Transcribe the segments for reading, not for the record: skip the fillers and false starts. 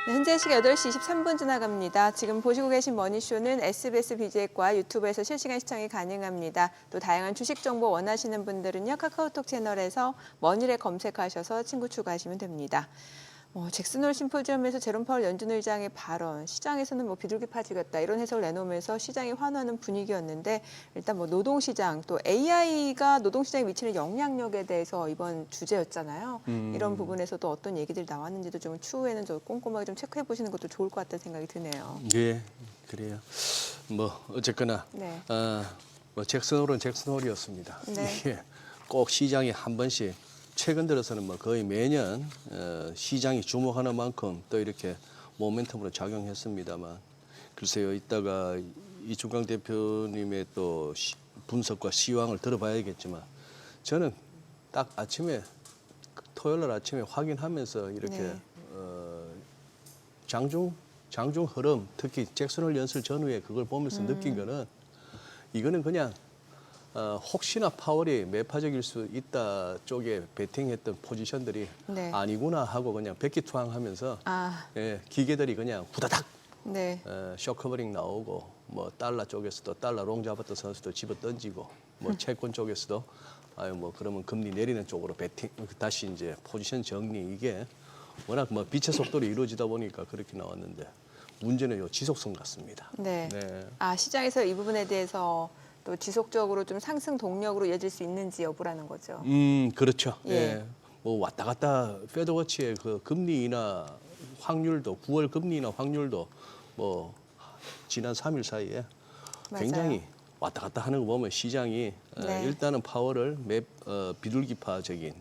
네, 현재 시각 8시 23분 지나갑니다. 지금 보시고 계신 머니쇼는 SBS BJ과 유튜브에서 실시간 시청이 가능합니다. 또 다양한 주식 정보 원하시는 분들은요, 카카오톡 채널에서 머니를 검색하셔서 친구 추가하시면 됩니다. 잭슨홀 심포지엄에서 제롬 파월 연준 의장의 발언, 시장에서는 비둘기 파지겠다 이런 해석을 내놓으면서 시장이 환호하는 분위기였는데 일단 노동시장 또 AI가 노동시장에 미치는 영향력에 대해서 이번 주제였잖아요. 이런 부분에서도 어떤 얘기들이 나왔는지도 좀 추후에는 좀 꼼꼼하게 좀 체크해 보시는 것도 좋을 것 같다는 생각이 드네요. 예, 그래요. 어쨌거나 네. 잭슨홀은 잭슨홀이었습니다. 네. 이게 꼭 시장이 한 번씩 최근 들어서는 거의 매년 시장이 주목하는 만큼 또 이렇게 모멘텀으로 작용했습니다만 글쎄요, 이따가 이충강 대표님의 또 분석과 시황을 들어봐야겠지만 저는 딱 아침에 토요일 날 아침에 확인하면서 이렇게 네. 장중 흐름, 특히 잭슨홀 연설 전후에 그걸 보면서 느낀 거는 이거는 그냥 혹시나 파월이 매파적일 수 있다 쪽에 베팅했던 포지션들이 네. 아니구나 하고 그냥 백기투항하면서 네. 기계들이 그냥 후다닥 네. 쇼커버링 나오고 달러 쪽에서도 달러 롱 잡았던 선수도 집어 던지고 채권 쪽에서도 그러면 금리 내리는 쪽으로 베팅 다시 이제 포지션 정리 이게 워낙 빛의 속도로 이루어지다 보니까 그렇게 나왔는데 문제는 요 지속성 같습니다. 네. 네. 시장에서 이 부분에 대해서 또 지속적으로 좀 상승 동력으로 이어질 수 있는지 여부라는 거죠. 그렇죠. 예. 예. 왔다 갔다 페드워치의 그 금리 인하 확률도 9월 금리 인하 확률도 지난 3일 사이에 맞아요. 굉장히 왔다 갔다 하는 거 보면 시장이 네. 일단은 파월을 비둘기파적인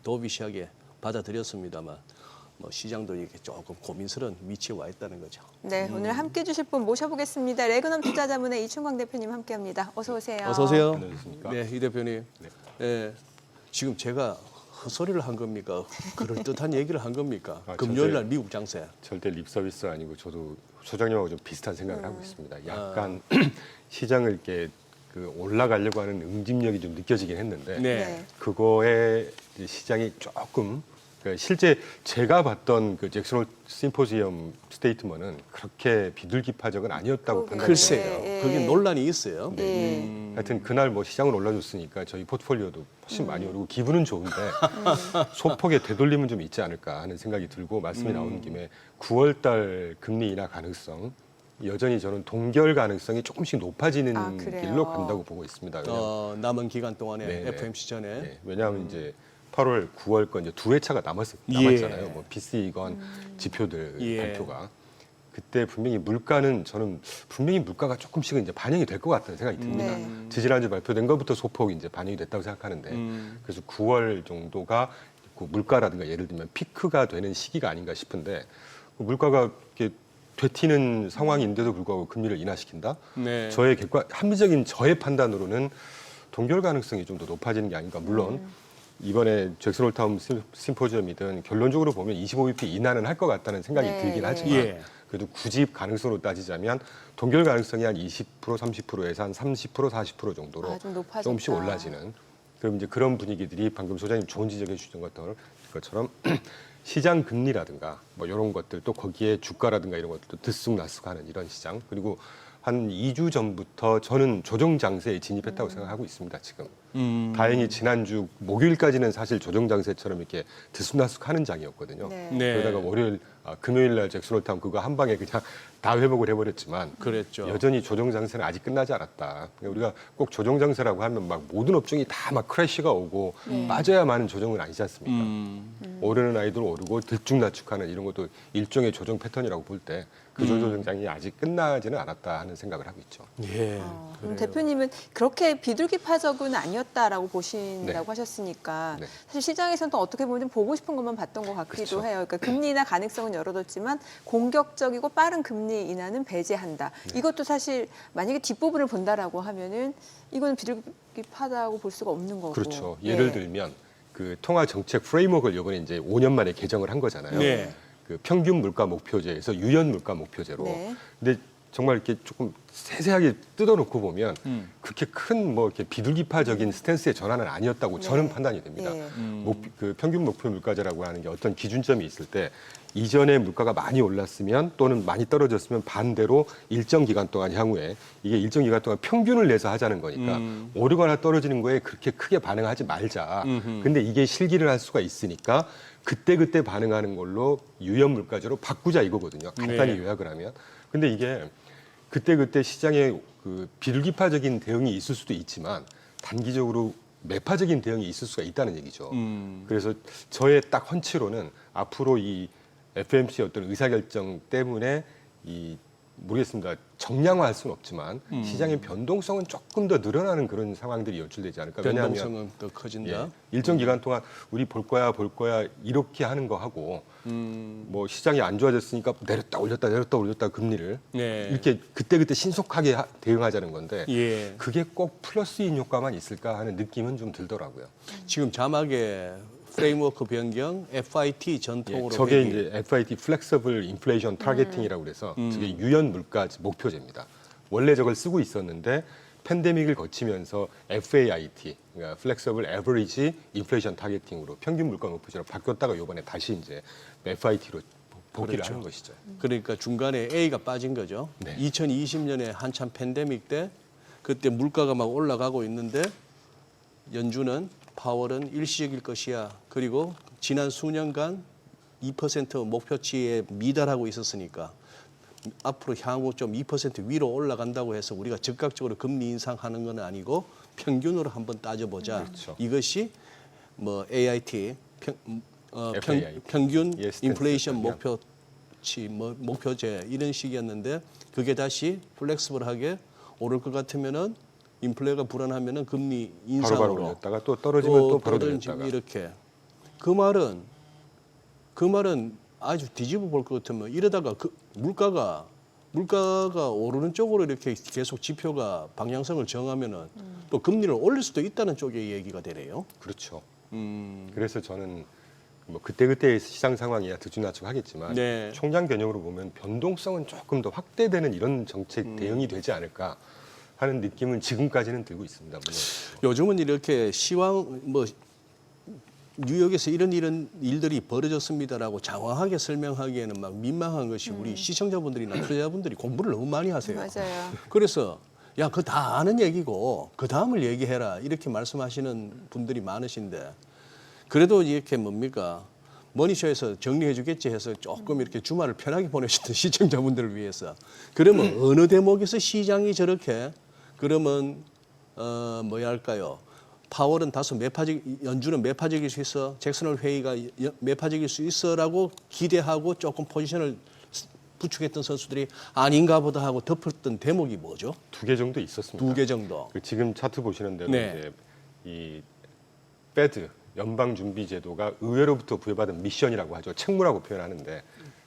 도비시하게 받아들였습니다만 시장도 이렇게 조금 고민스러운 위치에 와 있다는 거죠. 네, 오늘 함께 해주실 분 모셔보겠습니다. 레그넘 투자자문의 이충광 대표님 함께합니다. 어서 오세요. 어서 오세요. 안녕하십니까? 네, 이 대표님. 예, 지금 제가 헛소리를 한 겁니까? 그럴듯한 얘기를 한 겁니까? 금요일 날 미국 장세. 절대 립서비스 아니고 저도 소장님하고 좀 비슷한 생각을 하고 있습니다. 약간 시장을 이렇게 올라가려고 하는 응집력이 좀 느껴지긴 했는데 네. 그거에 이제 시장이 조금 실제 제가 봤던 그 잭슨홀 심포지엄 스테이트먼은 그렇게 비둘기파적은 아니었다고 판단이 글쎄요. 돼요. 예. 그게 논란이 있어요. 하여튼 그날 시장은 올라줬으니까 저희 포트폴리오도 훨씬 많이 오르고 기분은 좋은데 소폭의 되돌림은 좀 있지 않을까 하는 생각이 들고 말씀이 나오는 김에 9월 달 금리 인하 가능성 여전히 저는 동결 가능성이 조금씩 높아지는 그래요? 길로 간다고 보고 있습니다. 왜냐하면, 남은 기간 동안에 네네. FOMC 전에. 네, 왜냐하면 이제 8월, 9월 건 이제 두 회차가 남았잖아요. PC건 지표들 예. 발표가. 그때 분명히 물가는 저는 분명히 물가가 조금씩은 이제 반영이 될 것 같다는 생각이 듭니다. 네. 지지난주 발표된 것부터 소폭 이제 반영이 됐다고 생각하는데 그래서 9월 정도가 그 물가라든가 예를 들면 피크가 되는 시기가 아닌가 싶은데 그 물가가 이렇게 되튀는 상황인데도 불구하고 금리를 인하시킨다. 네. 저의 합리적인 저의 판단으로는 동결 가능성이 좀 더 높아지는 게 아닌가. 물론 이번에 잭슨홀 타운 심포지엄이든 결론적으로 보면 25bp 인하는 할 것 같다는 생각이 네, 들긴 네. 하지만 예. 그래도 굳이 가능성으로 따지자면 동결 가능성이 한 20%, 30%에서 한 30%, 40% 정도로 좀 높아졌다. 조금씩 올라지는 그럼 이제 그런 분위기들이 방금 소장님 좋은 지적해 주신 것처럼 시장 금리라든가 이런 것들 또 거기에 주가라든가 이런 것들도 들쑥날쑥하는 이런 시장 그리고 한 2주 전부터 저는 조정 장세에 진입했다고 생각하고 있습니다. 지금 다행히 지난주 목요일까지는 사실 조정 장세처럼 이렇게 들쑥날쑥하는 장이었거든요. 네. 네. 그러다가 금요일 날 잭슨홀 타운 그거 한 방에 그냥 다 회복을 해버렸지만 그랬죠. 여전히 조정 장세는 아직 끝나지 않았다. 우리가 꼭 조정 장세라고 하면 모든 업종이 다 크래시가 오고 빠져야만 하는 조정은 아니지 않습니까? 오르는 아이들 오르고 들쭉날쭉하는 이런 것도 일종의 조정 패턴이라고 볼 때 그 조정장이 아직 끝나지는 않았다 하는 생각을 하고 있죠. 예. 그럼 대표님은 그렇게 비둘기파적은 아니었다라고 보신다고 네. 하셨으니까 네. 사실 시장에서는 또 어떻게 보면 좀 보고 싶은 것만 봤던 것 같기도 그렇죠. 해요. 그러니까 금리 인하 가능성은 열어뒀지만 공격적이고 빠른 금리 인하는 배제한다. 이것도 사실 만약에 뒷부분을 본다라고 하면은 이거는 비둘기파다고 볼 수가 없는 거고. 그렇죠. 예를 들면 그 통화 정책 프레임워크를 이번에 이제 5년 만에 개정을 한 거잖아요. 네. 그 평균 물가 목표제에서 유연 물가 목표제로. 네. 근데 정말 이렇게 조금 세세하게 뜯어놓고 보면 그렇게 큰 이렇게 비둘기파적인 스탠스의 전환은 아니었다고 네. 저는 판단이 됩니다. 네. 그 평균 목표 물가제라고 하는 게 어떤 기준점이 있을 때 이전에 물가가 많이 올랐으면 또는 많이 떨어졌으면 반대로 일정 기간 동안 향후에 이게 일정 기간 동안 평균을 내서 하자는 거니까 오르거나 떨어지는 거에 그렇게 크게 반응하지 말자. 근데 이게 실기를 할 수가 있으니까 그때그때 반응하는 걸로 유연 물가제로 바꾸자 이거거든요. 간단히 네. 요약을 하면. 근데 이게 그때그때 시장에 그 비둘기파적인 대응이 있을 수도 있지만 단기적으로 매파적인 대응이 있을 수가 있다는 얘기죠. 그래서 저의 딱 헌치로는 앞으로 이 FOMC의 어떤 의사결정 때문에 이 모르겠습니다. 정량화할 수는 없지만 시장의 변동성은 조금 더 늘어나는 그런 상황들이 연출되지 않을까. 왜냐하면 변동성은 더 커진다. 일정 기간 동안 우리 볼 거야 이렇게 하는 거 하고 뭐 시장이 안 좋아졌으니까 내렸다 올렸다 금리를 네. 이렇게 그때그때 신속하게 대응하자는 건데 예. 그게 꼭 플러스인 효과만 있을까 하는 느낌은 좀 들더라고요. 지금 자막에 프레임워크 변경 FIT 전통으로 저게 회귀. 이제 FIT Flexible Inflation Targeting이라고 그래서 저게 유연 물가 목표제입니다. 원래 저걸 쓰고 있었는데 팬데믹을 거치면서 FAIT, 그러니까 Flexible Average Inflation Targeting으로 평균 물가 목표제로 바뀌었다가 이번에 다시 이제 FIT로 복귀를 그렇죠. 하는 것이죠. 그러니까 중간에 A가 빠진 거죠. 네. 2020년에 한참 팬데믹 때 그때 물가가 막 올라가고 있는데 연준은 파월은 일시적일 것이야. 그리고 지난 수년간 2% 목표치에 미달하고 있었으니까 앞으로 향후 좀 2% 위로 올라간다고 해서 우리가 즉각적으로 금리 인상하는 건 아니고 평균으로 한번 따져보자. 그렇죠. 이것이 뭐 AIT FAIT. 평균 예, 스탠스 인플레이션 아니야? 목표치 목표제 이런 식이었는데 그게 다시 플렉스블하게 오를 것 같으면은 인플레가 불안하면은 금리 인상으로 바로바로 올렸다가 또 떨어지면 또 바로 떨어지고 내렸다가 이렇게 그 말은 아주 뒤집어 볼 것 같으면 이러다가 그 물가가 오르는 쪽으로 이렇게 계속 지표가 방향성을 정하면은 또 금리를 올릴 수도 있다는 쪽의 얘기가 되네요. 그렇죠. 그래서 저는 뭐 그때그때의 시장 상황이야 들쭉날쭉하겠지만 네. 총량 개념으로 보면 변동성은 조금 더 확대되는 이런 정책 대응이 되지 않을까 하는 느낌은 지금까지는 들고 있습니다. 물론. 요즘은 이렇게 시황 뭐 뉴욕에서 이런 일들이 벌어졌습니다라고 장황하게 설명하기에는 막 민망한 것이 우리 시청자분들이나 투자자분들이 공부를 너무 많이 하세요. 맞아요. 그래서 야, 그거 다 아는 얘기고 그 다음을 얘기해라 이렇게 말씀하시는 분들이 많으신데 그래도 이렇게 뭡니까 머니쇼에서 정리해 주겠지 해서 조금 이렇게 주말을 편하게 보내셨던 시청자분들을 위해서 그러면 어느 대목에서 시장이 저렇게 그러면 뭐야 할까요? 파월은 다소 연준은 매파적일 수 있어, 잭슨홀 회의가 매파적일 수 있어라고 기대하고 조금 포지션을 부축했던 선수들이 아닌가 보다 하고 덮었던 대목이 뭐죠? 2개 정도 있었습니다. 2개 정도. 그 지금 차트 보시는 대로 네. 이제 이 페드 연방준비제도가 의회로부터 부여받은 미션이라고 하죠. 책무라고 표현하는데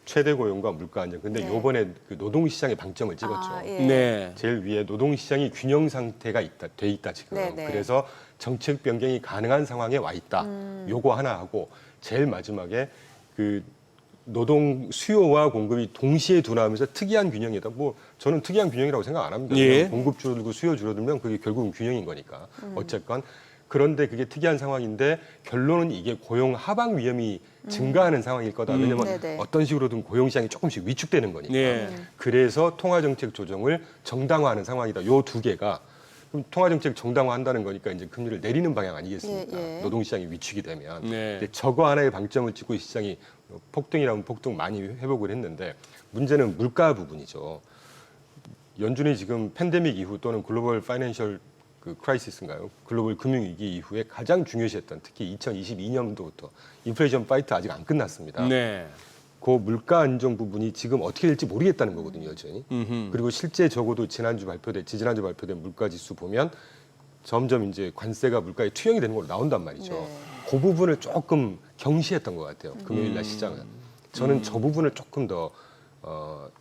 최대 고용과 물가 안정. 근데 네. 이번에 그 노동시장에 방점을 찍었죠. 아, 예. 네. 제일 위에 노동시장이 균형 상태가 돼 있다 지금. 네, 네. 그래서 정책 변경이 가능한 상황에 와 있다. 요거 하나 하고 제일 마지막에 그 노동 수요와 공급이 동시에 둔화하면서 특이한 균형이다. 뭐 저는 특이한 균형이라고 생각 안 합니다. 예. 공급 줄어들고 수요 줄어들면 그게 결국은 균형인 거니까. 어쨌건 그런데 그게 특이한 상황인데 결론은 이게 고용 하방 위험이 증가하는 상황일 거다. 왜냐하면 네네. 어떤 식으로든 고용 시장이 조금씩 위축되는 거니까. 네. 그래서 통화정책 조정을 정당화하는 상황이다. 요 2개가 그럼 통화정책 정당화한다는 거니까 이제 금리를 내리는 방향 아니겠습니까? 예, 예. 노동시장이 위축이 되면. 네. 근데 저거 하나의 방점을 찍고 시장이 폭등이라면 폭등 많이 회복을 했는데 문제는 물가 부분이죠. 연준이 지금 팬데믹 이후 또는 글로벌 파이낸셜 그 크라이시스인가요? 글로벌 금융위기 이후에 가장 중요시했던 특히 2022년도부터 인플레이션 파이트 아직 안 끝났습니다. 네. 그 물가 안정 부분이 지금 어떻게 될지 모르겠다는 거거든요, 여전히. 그리고 실제 적어도 지지난주 발표된 물가 지수 보면 점점 이제 관세가 물가에 투영이 되는 걸로 나온단 말이죠. 네. 그 부분을 조금 경시했던 것 같아요. 금요일 날 시장은. 저는 저 부분을 조금 더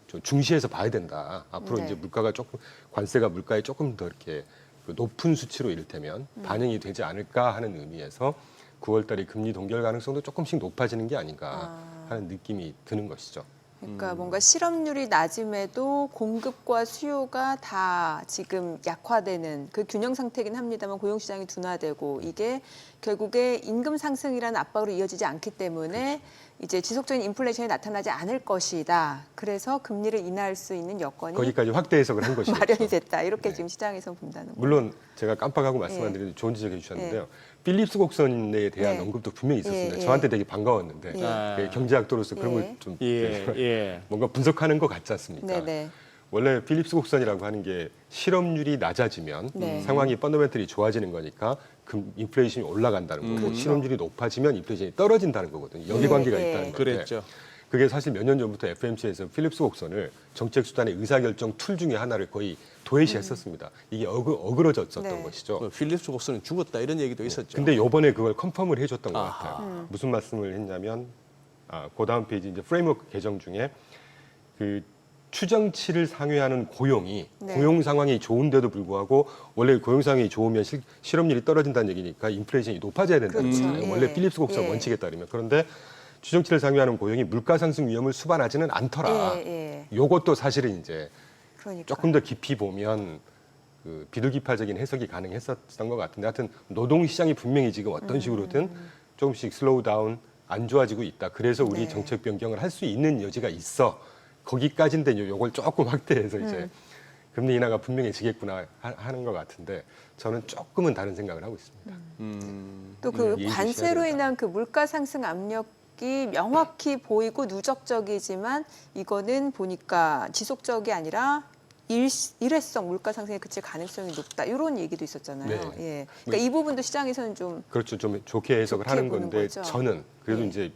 좀 중시해서 봐야 된다. 앞으로 네. 이제 물가가 조금 관세가 물가에 조금 더 이렇게 그 높은 수치로 이를테면 반영이 되지 않을까 하는 의미에서 9월 달에 금리 동결 가능성도 조금씩 높아지는 게 아닌가 하는 느낌이 드는 것이죠. 그러니까 뭔가 실업률이 낮음에도 공급과 수요가 다 지금 약화되는 그 균형 상태이긴 합니다만 고용시장이 둔화되고 이게 결국에 임금 상승이라는 압박으로 이어지지 않기 때문에 이제 지속적인 인플레이션이 나타나지 않을 것이다. 그래서 금리를 인하할 수 있는 여건이 거기까지 확대 해석을 한 것이죠. 마련이 됐다. 이렇게 네. 지금 시장에서 본다는 거예요. 물론 제가 깜빡하고 말씀 안 드렸는데 좋은 지적해 주셨는데요. 필립스 곡선에 대한 네. 언급도 분명히 있었습니다. 예, 예. 저한테 되게 반가웠는데 예. 경제학도로서 그런 예. 걸 좀 예. 뭔가 분석하는 것 같지 않습니까? 네네. 원래 필립스 곡선이라고 하는 게 실업률이 낮아지면 네. 상황이 펀더멘털이 좋아지는 거니까 인플레이션이 올라간다는 거고 그렇죠. 실업률이 높아지면 인플레이션이 떨어진다는 거거든요. 예, 연계관계가 예. 있다는 건데 그랬죠. 그게 사실 몇 년 전부터 FMC에서 필립스 곡선을 정책 수단의 의사결정 툴 중에 하나를 거의 도외시했었습니다. 이게 어그러졌었던 네. 것이죠. 뭐 필립스 곡선은 죽었다 이런 얘기도 있었죠. 근데 요번에 그걸 컨펌을 해줬던 것 아하. 같아요. 무슨 말씀을 했냐면 그 다음 페이지 이제 프레임워크 개정 중에 그 추정치를 상회하는 고용이 네. 고용 상황이 좋은데도 불구하고 원래 고용 상황이 좋으면 실업률이 떨어진다는 얘기니까 인플레이션이 높아져야 된다는 그렇죠. 거잖아요. 예. 원래 필립스 곡선 예. 원칙에 따르면 그런데 추정치를 상회하는 고용이 물가 상승 위험을 수반하지는 않더라. 예. 요것도 사실은 이제 그러니까. 조금 더 깊이 보면 그 비둘기파적인 해석이 가능했었던 것 같은데 하여튼 노동시장이 분명히 지금 어떤 식으로든 조금씩 슬로우 다운 안 좋아지고 있다. 그래서 우리 네. 정책 변경을 할 수 있는 여지가 있어. 거기까지인데 요걸 조금 확대해서 이제 금리 인하가 분명해지겠구나 하는 것 같은데 저는 조금은 다른 생각을 하고 있습니다. 또 그 예의 관세로 주셔야 인한 그 물가 상승 압력이 명확히 보이고 누적적이지만 이거는 보니까 지속적이 아니라 일회성 물가 상승에 그칠 가능성이 높다. 이런 얘기도 있었잖아요. 네. 예. 그러니까 이 부분도 시장에서는 좀 그렇죠. 좀 좋게 해석을 좋게 하는 보는 건데 거죠. 저는 그래도 네. 이제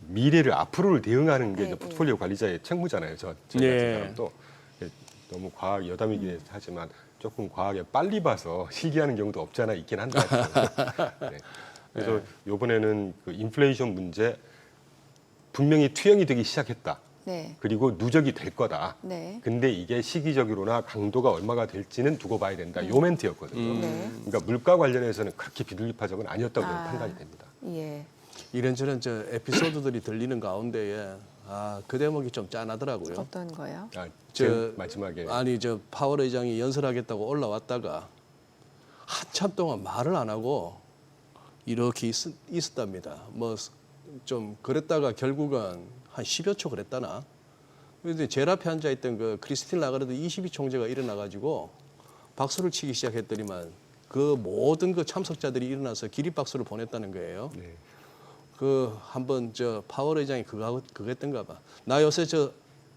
미래를 앞으로를 대응하는 게 네, 이제 포트폴리오 관리자의 책무잖아요. 저 같은 네. 사람도 너무 과학 여담이긴 하지만 조금 과하게 빨리 봐서 실기하는 경우도 없지 않아 있긴 한다. 네. 그래서 이번에는 그 인플레이션 문제 분명히 투영이 되기 시작했다. 네. 그리고 누적이 될 거다. 네. 근데 이게 시기적으로나 강도가 얼마가 될지는 두고 봐야 된다. 요 멘트였거든요. 네. 그러니까 물가 관련해서는 그렇게 비둘기파적은 아니었다고 저는 판단이 됩니다. 예. 이런저런 저 에피소드들이 들리는 가운데에 그 대목이 좀 짠하더라고요. 어떤 거요? 제일 마지막에 아니 저 파월 의장이 연설하겠다고 올라왔다가 한참 동안 말을 안 하고 이렇게 있었답니다. 뭐 좀 그랬다가 결국은 한 10여 초 그랬다나. 그런데 제일 앞에 앉아 있던 그 크리스틴 라가르드 22 총재가 일어나 가지고 박수를 치기 시작했더니만 그 모든 그 참석자들이 일어나서 기립박수를 보냈다는 거예요. 네. 그 한번 저 파월 의장이 그거 했던가 봐. 나 요새 저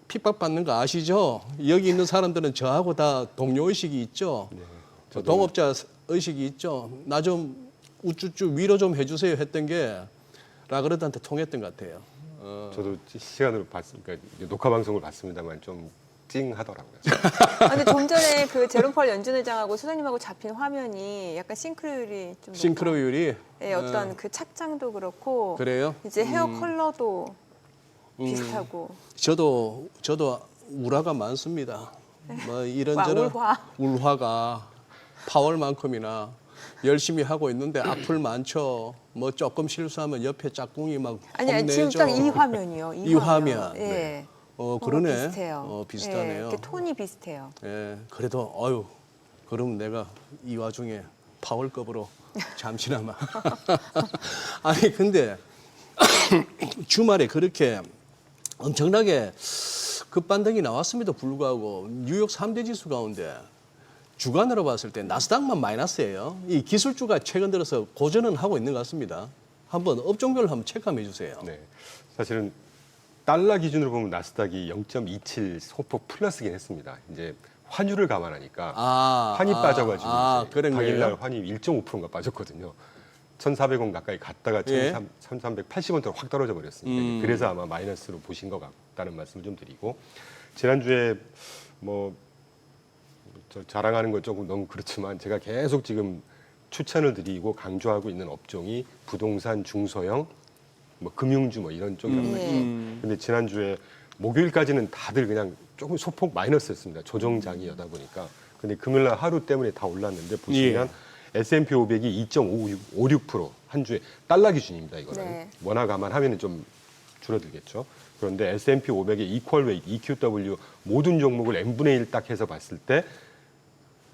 핍박받는 거 아시죠? 여기 있는 사람들은 저하고 다 동료 의식이 있죠. 저도- 동업자 의식이 있죠. 나 좀 우쭈쭈 위로 좀 해주세요 했던 게 라그르드한테 통했던 것 같아요. 저도 시간으로 봤으니까 녹화 방송을 봤습니다만 좀 찡하더라고요. 근데 좀 전에 그 제롬 펄 연준 의장하고 소장님하고 잡힌 화면이 약간 싱크로율이 좀 싱크로율이 예, 어떤 그 착장도 그렇고 그래요? 이제 헤어 컬러도 비슷하고 저도 울화가 많습니다. 뭐 이런저런 울화가 파월만큼이나 열심히 하고 있는데 악플 많죠. 뭐 조금 실수하면 옆에 짝꿍이 막 아니 혼내죠. 지금 딱 이 화면이요. 이 화면. 예. 그러네. 비슷해요. 비슷하네요. 예, 이렇게 톤이 비슷해요. 예, 그래도 그럼 내가 이 와중에 파월급으로 잠시나마. 아니 근데 주말에 그렇게 엄청나게 급반등이 나왔음에도 불구하고 뉴욕 3대 지수 가운데 주간으로 봤을 때 나스닥만 마이너스예요. 이 기술주가 최근 들어서 고전은 하고 있는 것 같습니다. 한번 업종별로 한번 체크해 주세요. 네, 사실은 달러 기준으로 보면 나스닥이 0.27 소폭 플러스긴 했습니다. 이제 환율을 감안하니까 환이 빠져가지고 그런 당일날 거예요? 환이 1.5%가 빠졌거든요. 1,400원 가까이 갔다가 예. 1,380원대로 확 떨어져 버렸습니다. 음. 그래서 아마 마이너스로 보신 것 같다는 말씀을 좀 드리고 지난주에 뭐 저 자랑하는 건 조금 너무 그렇지만 제가 계속 지금 추천을 드리고 강조하고 있는 업종이 부동산, 중소형, 뭐 금융주 뭐 이런 쪽이란 말이죠. 근데 지난주에 목요일까지는 다들 그냥 조금 소폭 마이너스였습니다. 조정장이다 보니까. 근데 금요일날 하루 때문에 다 올랐는데 보시면 S&P 500이 2.56% 한 주에 달러 기준입니다. 이거는 네. 원화 감안하면은 좀 줄어들겠죠. 그런데 S&P 500의 이퀄 웨이트, EQW 모든 종목을 n분의 1 딱 해서 봤을 때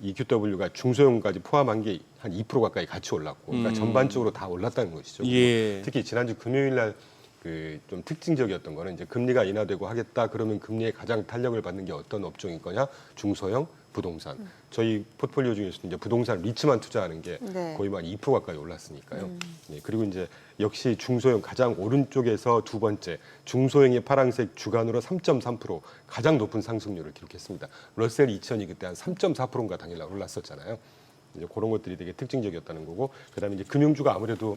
EQW가 중소형까지 포함한 게 한 2% 가까이 같이 올랐고, 그러니까 전반적으로 다 올랐다는 것이죠. 예. 특히 지난주 금요일 날 그 좀 특징적이었던 거는 이제 금리가 인하되고 하겠다 그러면 금리에 가장 탄력을 받는 게 어떤 업종일 거냐? 중소형 부동산. 저희 포트폴리오 중에서 이제 부동산 리츠만 투자하는 게 네. 거의 한 2% 가까이 올랐으니까요. 예, 그리고 이제 역시 중소형 가장 오른쪽에서 두 번째 중소형의 파란색 주간으로 3.3% 가장 높은 상승률을 기록했습니다. 러셀 2000이 그때 한 3.4%인가 당일날 올랐었잖아요. 이제 그런 것들이 되게 특징적이었다는 거고, 그다음에 이제 금융주가 아무래도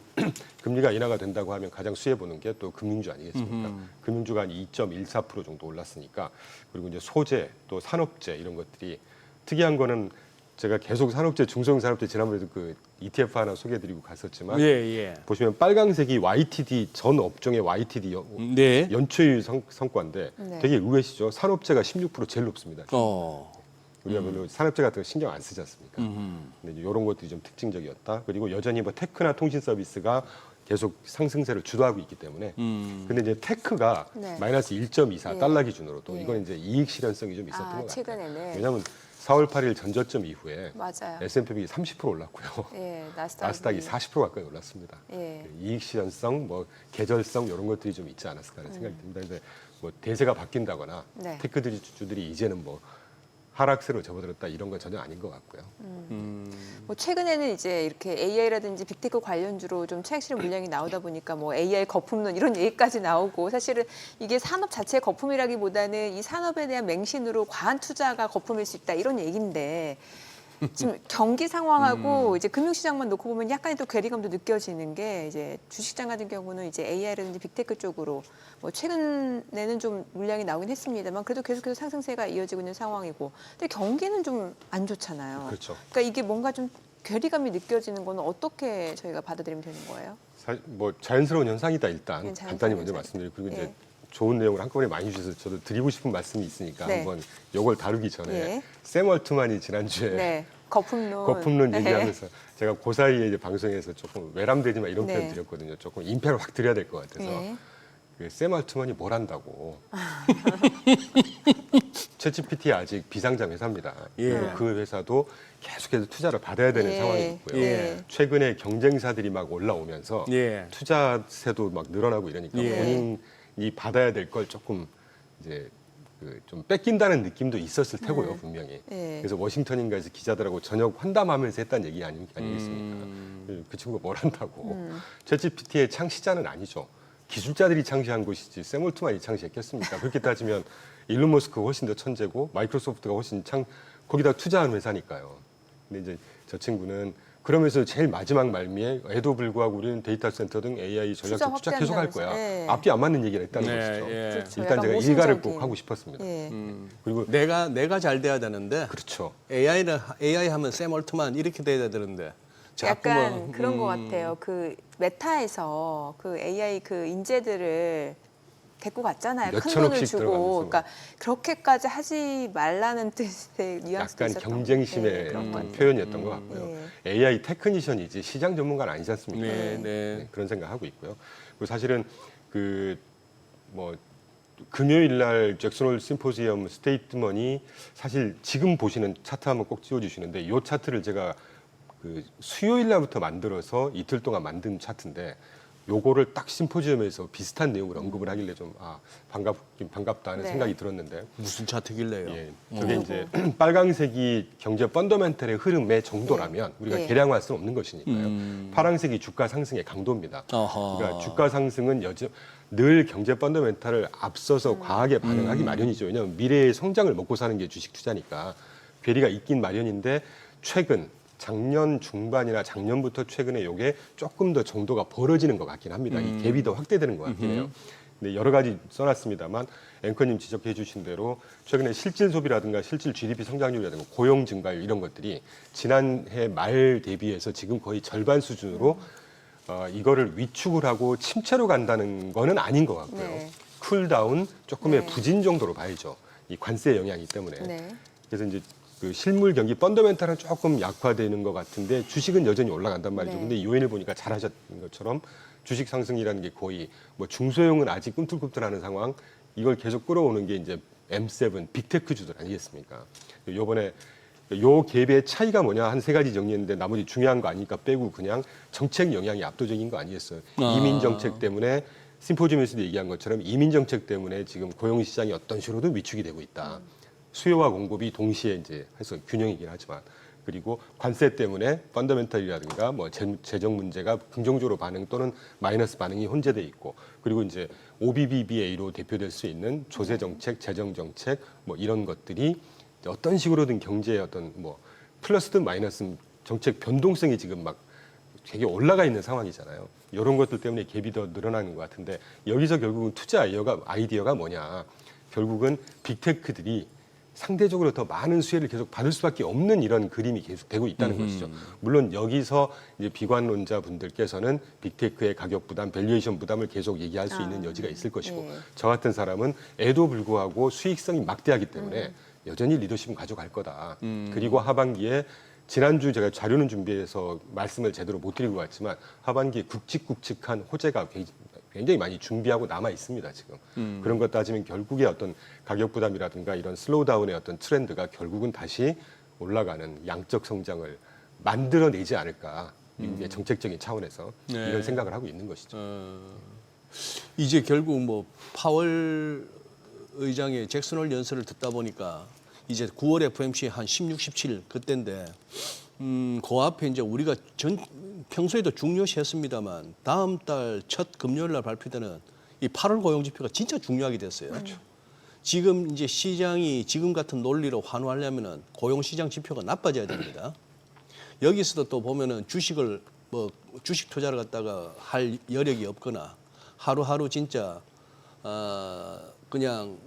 금리가 인하가 된다고 하면 가장 수혜 보는 게 또 금융주 아니겠습니까? 금융주가 한 2.14% 정도 올랐으니까, 그리고 이제 소재 또 산업재 이런 것들이 특이한 거는 제가 계속 산업재 중소형 산업재 지난번에도 그 ETF 하나 소개해드리고 갔었지만 예. 보시면 빨강색이 YTD 전 업종의 YTD 네. 연초율 성과인데 네. 되게 의외시죠. 산업재가 16% 제일 높습니다. 어. 우리가 별로 산업재 같은 거 신경 안 쓰지 않습니까? 근데 이제 이런 것들이 좀 특징적이었다. 그리고 여전히 뭐 테크나 통신 서비스가 계속 상승세를 주도하고 있기 때문에. 근데 이제 테크가 네. 마이너스 1.24 예. 달러 기준으로 또 예. 이건 이제 이익 실현성이 좀 있었던 것 같아요. 최근에는. 왜냐하면 4월 8일 전저점 이후에 맞아요. S&P 30% 올랐고요. 예, 나스닥이 40% 가까이 올랐습니다. 예. 이익 실현성, 뭐 계절성 이런 것들이 좀 있지 않았을까 하는 생각이 듭니다. 근데 뭐 대세가 바뀐다거나 네. 테크들이 주들이 이제는 뭐 하락세로 접어들었다 이런 건 전혀 아닌 것 같고요. 뭐 최근에는 이제 이렇게 AI라든지 빅테크 관련주로 좀 차익 실현 물량이 나오다 보니까 뭐 AI 거품론 이런 얘기까지 나오고, 사실은 이게 산업 자체의 거품이라기보다는 이 산업에 대한 맹신으로 과한 투자가 거품일 수 있다 이런 얘기인데, 지금 경기 상황하고 이제 금융시장만 놓고 보면 약간의 또 괴리감도 느껴지는 게, 이제 주식시장 같은 경우는 이제 AI라든지 빅테크 쪽으로 뭐 최근에는 좀 물량이 나오긴 했습니다만 그래도 계속해서 상승세가 이어지고 있는 상황이고, 근데 경기는 좀 안 좋잖아요. 그렇죠. 그러니까 이게 뭔가 좀 괴리감이 느껴지는 거는 어떻게 저희가 받아들이면 되는 거예요? 뭐 자연스러운 현상이다 일단 네, 자연스러운 간단히 먼저 현상. 말씀드리고, 그리고 예. 이제 좋은 내용을 한꺼번에 많이 주셔서 저도 드리고 싶은 말씀이 있으니까 네. 한번 이걸 다루기 전에 예. 샘 얼트만이 지난주에 네, 거품론. 거품론 네. 얘기하면서 제가 그 사이에 이제 방송에서 조금 외람되지만 이런 네. 표현 드렸거든요. 조금 임패를 확 드려야 될 것 같아서. 예. 샘 얼트만이 뭘 한다고. 챗GPT 아직 비상장 회사입니다. 예. 그리고 그 회사도 계속해서 투자를 받아야 되는 예. 상황이 있고요. 예. 최근에 경쟁사들이 막 올라오면서 예. 투자세도 막 늘어나고 이러니까 예. 본인이 받아야 될 걸 조금 이제 좀 뺏긴다는 느낌도 있었을 테고요, 네. 분명히. 예. 그래서 워싱턴인가에서 기자들하고 저녁 환담하면서 했다는 얘기 아니겠습니까? 그 친구가 뭘 한다고. 챗GPT의 창시자는 아니죠. 기술자들이 창시한 곳이지 샘 올트만이 창시했겠습니까? 그렇게 따지면 일론 머스크가 훨씬 더 천재고 마이크로소프트가 훨씬 거기다 투자한 회사니까요. 근데 이제 저 친구는 그러면서 제일 마지막 말미에에도 불구하고 우리는 데이터 센터 등 AI 전략적 투자 계속 할 거야. 네. 앞뒤 안 맞는 얘기를 했다는 네, 것이죠. 예. 그렇죠. 일단 약간 제가 일가를 모순적인. 꼭 하고 싶었습니다. 예. 그리고 내가 잘 돼야 되는데 그렇죠. AI 하면 샘 얼트만 이렇게 돼야 되는데 자꾸 약간 뭐, 그런 것 같아요. 그 메타에서 그 AI 그 인재들을 데리고 갔잖아요. 몇 큰 천억씩 돈을 주고. 들어가면서. 그러니까 그렇게까지 하지 말라는 뜻의 뉘앙스도 약간 있었던 경쟁심의 네, 그런 것 같아요. 표현이었던 것 같고요. AI 테크니션이지 시장 전문가는 아니지 않습니까? 네. 그런 생각하고 있고요. 그리고 사실은 그 뭐 금요일 날 잭슨홀 심포지엄 스테이트먼이 사실 지금 보시는 차트 한번 꼭 찍어주시는데 이 차트를 제가 그 수요일 날부터 만들어서 이틀 동안 만든 차트인데 요거를 딱 심포지엄에서 비슷한 내용을 언급을 하길래 좀 반갑다 하는 네. 생각이 들었는데 무슨 차트길래요? 예, 저게 이제 빨강색이 경제 펀더멘털의 흐름의 정도라면 우리가 예. 계량할 수는 없는 것이니까요. 파란색이 주가 상승의 강도입니다. 어허. 그러니까 주가 상승은 늘 경제 펀더멘털을 앞서서 과하게 반응하기 마련이죠. 왜냐하면 미래의 성장을 먹고 사는 게 주식 투자니까 괴리가 있긴 마련인데 최근 작년 중반이나 작년부터 최근에 이게 조금 더 정도가 벌어지는 것 같긴 합니다. 이 갭이 더 확대되는 것 같긴 해요. 근데 여러 가지 써놨습니다만 앵커님 지적해 주신 대로 최근에 실질 소비라든가 실질 GDP 성장률이라든가 고용 증가율 이런 것들이 지난해 말 대비해서 지금 거의 절반 수준으로 이거를 위축을 하고 침체로 간다는 거는 아닌 것 같고요. 네. 쿨다운 조금의 네. 부진 정도로 봐야죠. 이 관세 영향이 때문에. 네. 그래서 이제 그 실물 경기 펀더멘탈은 조금 약화되는 것 같은데 주식은 여전히 올라간단 말이죠. 네. 근데 이 요인을 보니까 잘하셨던 것처럼 주식 상승이라는 게 거의 뭐 중소형은 아직 꿈틀꿈틀하는 상황, 이걸 계속 끌어오는 게 이제 M7 빅테크주들 아니겠습니까? 요번에 요 갭의 차이가 뭐냐 한 세 가지 정리했는데 나머지 중요한 거 아니니까 빼고 그냥 정책 영향이 압도적인 거 아니겠어요? 이민 정책 때문에 심포지엄에서도 얘기한 것처럼 이민 정책 때문에 지금 고용 시장이 어떤 식으로도 위축이 되고 있다. 수요와 공급이 동시에 이제 해서 균형이긴 하지만 그리고 관세 때문에 펀더멘털이라든가 뭐 재정 문제가 긍정적으로 반응 또는 마이너스 반응이 혼재돼 있고 그리고 이제 OBBBA로 대표될 수 있는 조세 정책, 재정 정책 뭐 이런 것들이 어떤 식으로든 경제의 어떤 뭐 플러스든 마이너스 정책 변동성이 지금 막 되게 올라가 있는 상황이잖아요. 이런 것들 때문에 갭이 더 늘어나는 것 같은데 여기서 결국은 투자 아이디어가 뭐냐? 결국은 빅테크들이 상대적으로 더 많은 수혜를 계속 받을 수밖에 없는 이런 그림이 계속 되고 있다는 것이죠. 물론 여기서 이제 비관론자 분들께서는 빅테크의 가격 부담, 밸류에이션 부담을 계속 얘기할 수 있는 여지가 있을 것이고 저 같은 사람은 에도 불구하고 수익성이 막대하기 때문에 여전히 리더십은 가져갈 거다. 그리고 하반기에 지난주 제가 자료는 준비해서 말씀을 제대로 못 드리고 갔지만 하반기에 굵직굵직한 호재가 굉장히 많이 준비하고 남아 있습니다 지금. 그런 것 따지면 결국에 어떤 가격 부담이라든가 이런 슬로우다운의 어떤 트렌드가 결국은 다시 올라가는 양적 성장을 만들어내지 않을까 미국의 정책적인 차원에서 이런 생각을 하고 있는 것이죠. 이제 결국 뭐 파월 의장의 잭슨홀 연설을 듣다 보니까 이제 9월 FOMC 한 16, 17 그때인데 그 앞에 이제 우리가 평소에도 중요시했습니다만 다음 달 첫 금요일 날 발표되는 이 8월 고용 지표가 진짜 중요하게 됐어요. 그렇죠. 지금 이제 시장이 지금 같은 논리로 환호하려면은 고용 시장 지표가 나빠져야 됩니다. 여기서도 또 보면은 주식을 뭐 주식 투자를 갖다가 할 여력이 없거나 하루하루 진짜 그냥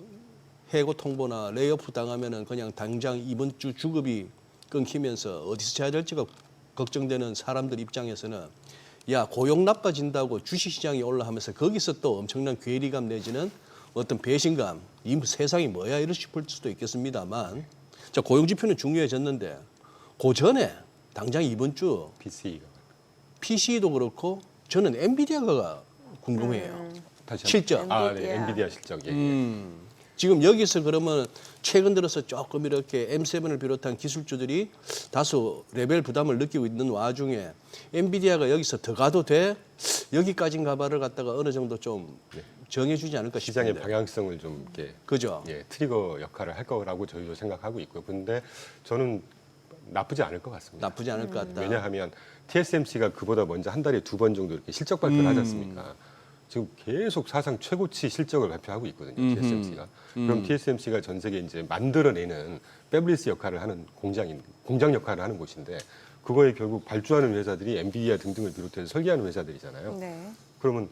해고 통보나 레이오프 당하면은 그냥 당장 이번 주 주급이 끊기면서 어디서 자야 될지가 걱정되는 사람들 입장에서는 야 고용 나빠진다고 주식시장이 올라하면서 거기서 또 엄청난 괴리감 내지는 어떤 배신감 이 세상이 뭐야 이럴 싶을 수도 있겠습니다만 자 고용 지표는 중요해졌는데 그 전에 당장 이번 주 PC도 그렇고 저는 엔비디아가 궁금해요. 다시 실적. 엔비디아 실적. 지금 여기서 그러면 최근 들어서 조금 이렇게 M7을 비롯한 기술주들이 다소 레벨 부담을 느끼고 있는 와중에 엔비디아가 여기서 더 가도 돼? 여기까지인가 봐를 갖다가 어느 정도 좀 정해주지 않을까 싶은데. 시장의 방향성을 좀 이렇게 그죠? 트리거 역할을 할 거라고 저희도 생각하고 있고요. 그런데 저는 나쁘지 않을 것 같습니다. 나쁘지 않을 것 같다. 왜냐하면 TSMC가 그보다 먼저 한 달에 2번 정도 이렇게 실적 발표를 하지 않습니까? 지금 계속 사상 최고치 실적을 발표하고 있거든요. TSMC가. 그럼 TSMC가 전 세계 이제 만들어내는 패블리스 역할을 하는 공장 역할을 하는 곳인데 그거에 결국 발주하는 회사들이 엔비디아 등등을 비롯해서 설계하는 회사들이잖아요. 네. 그러면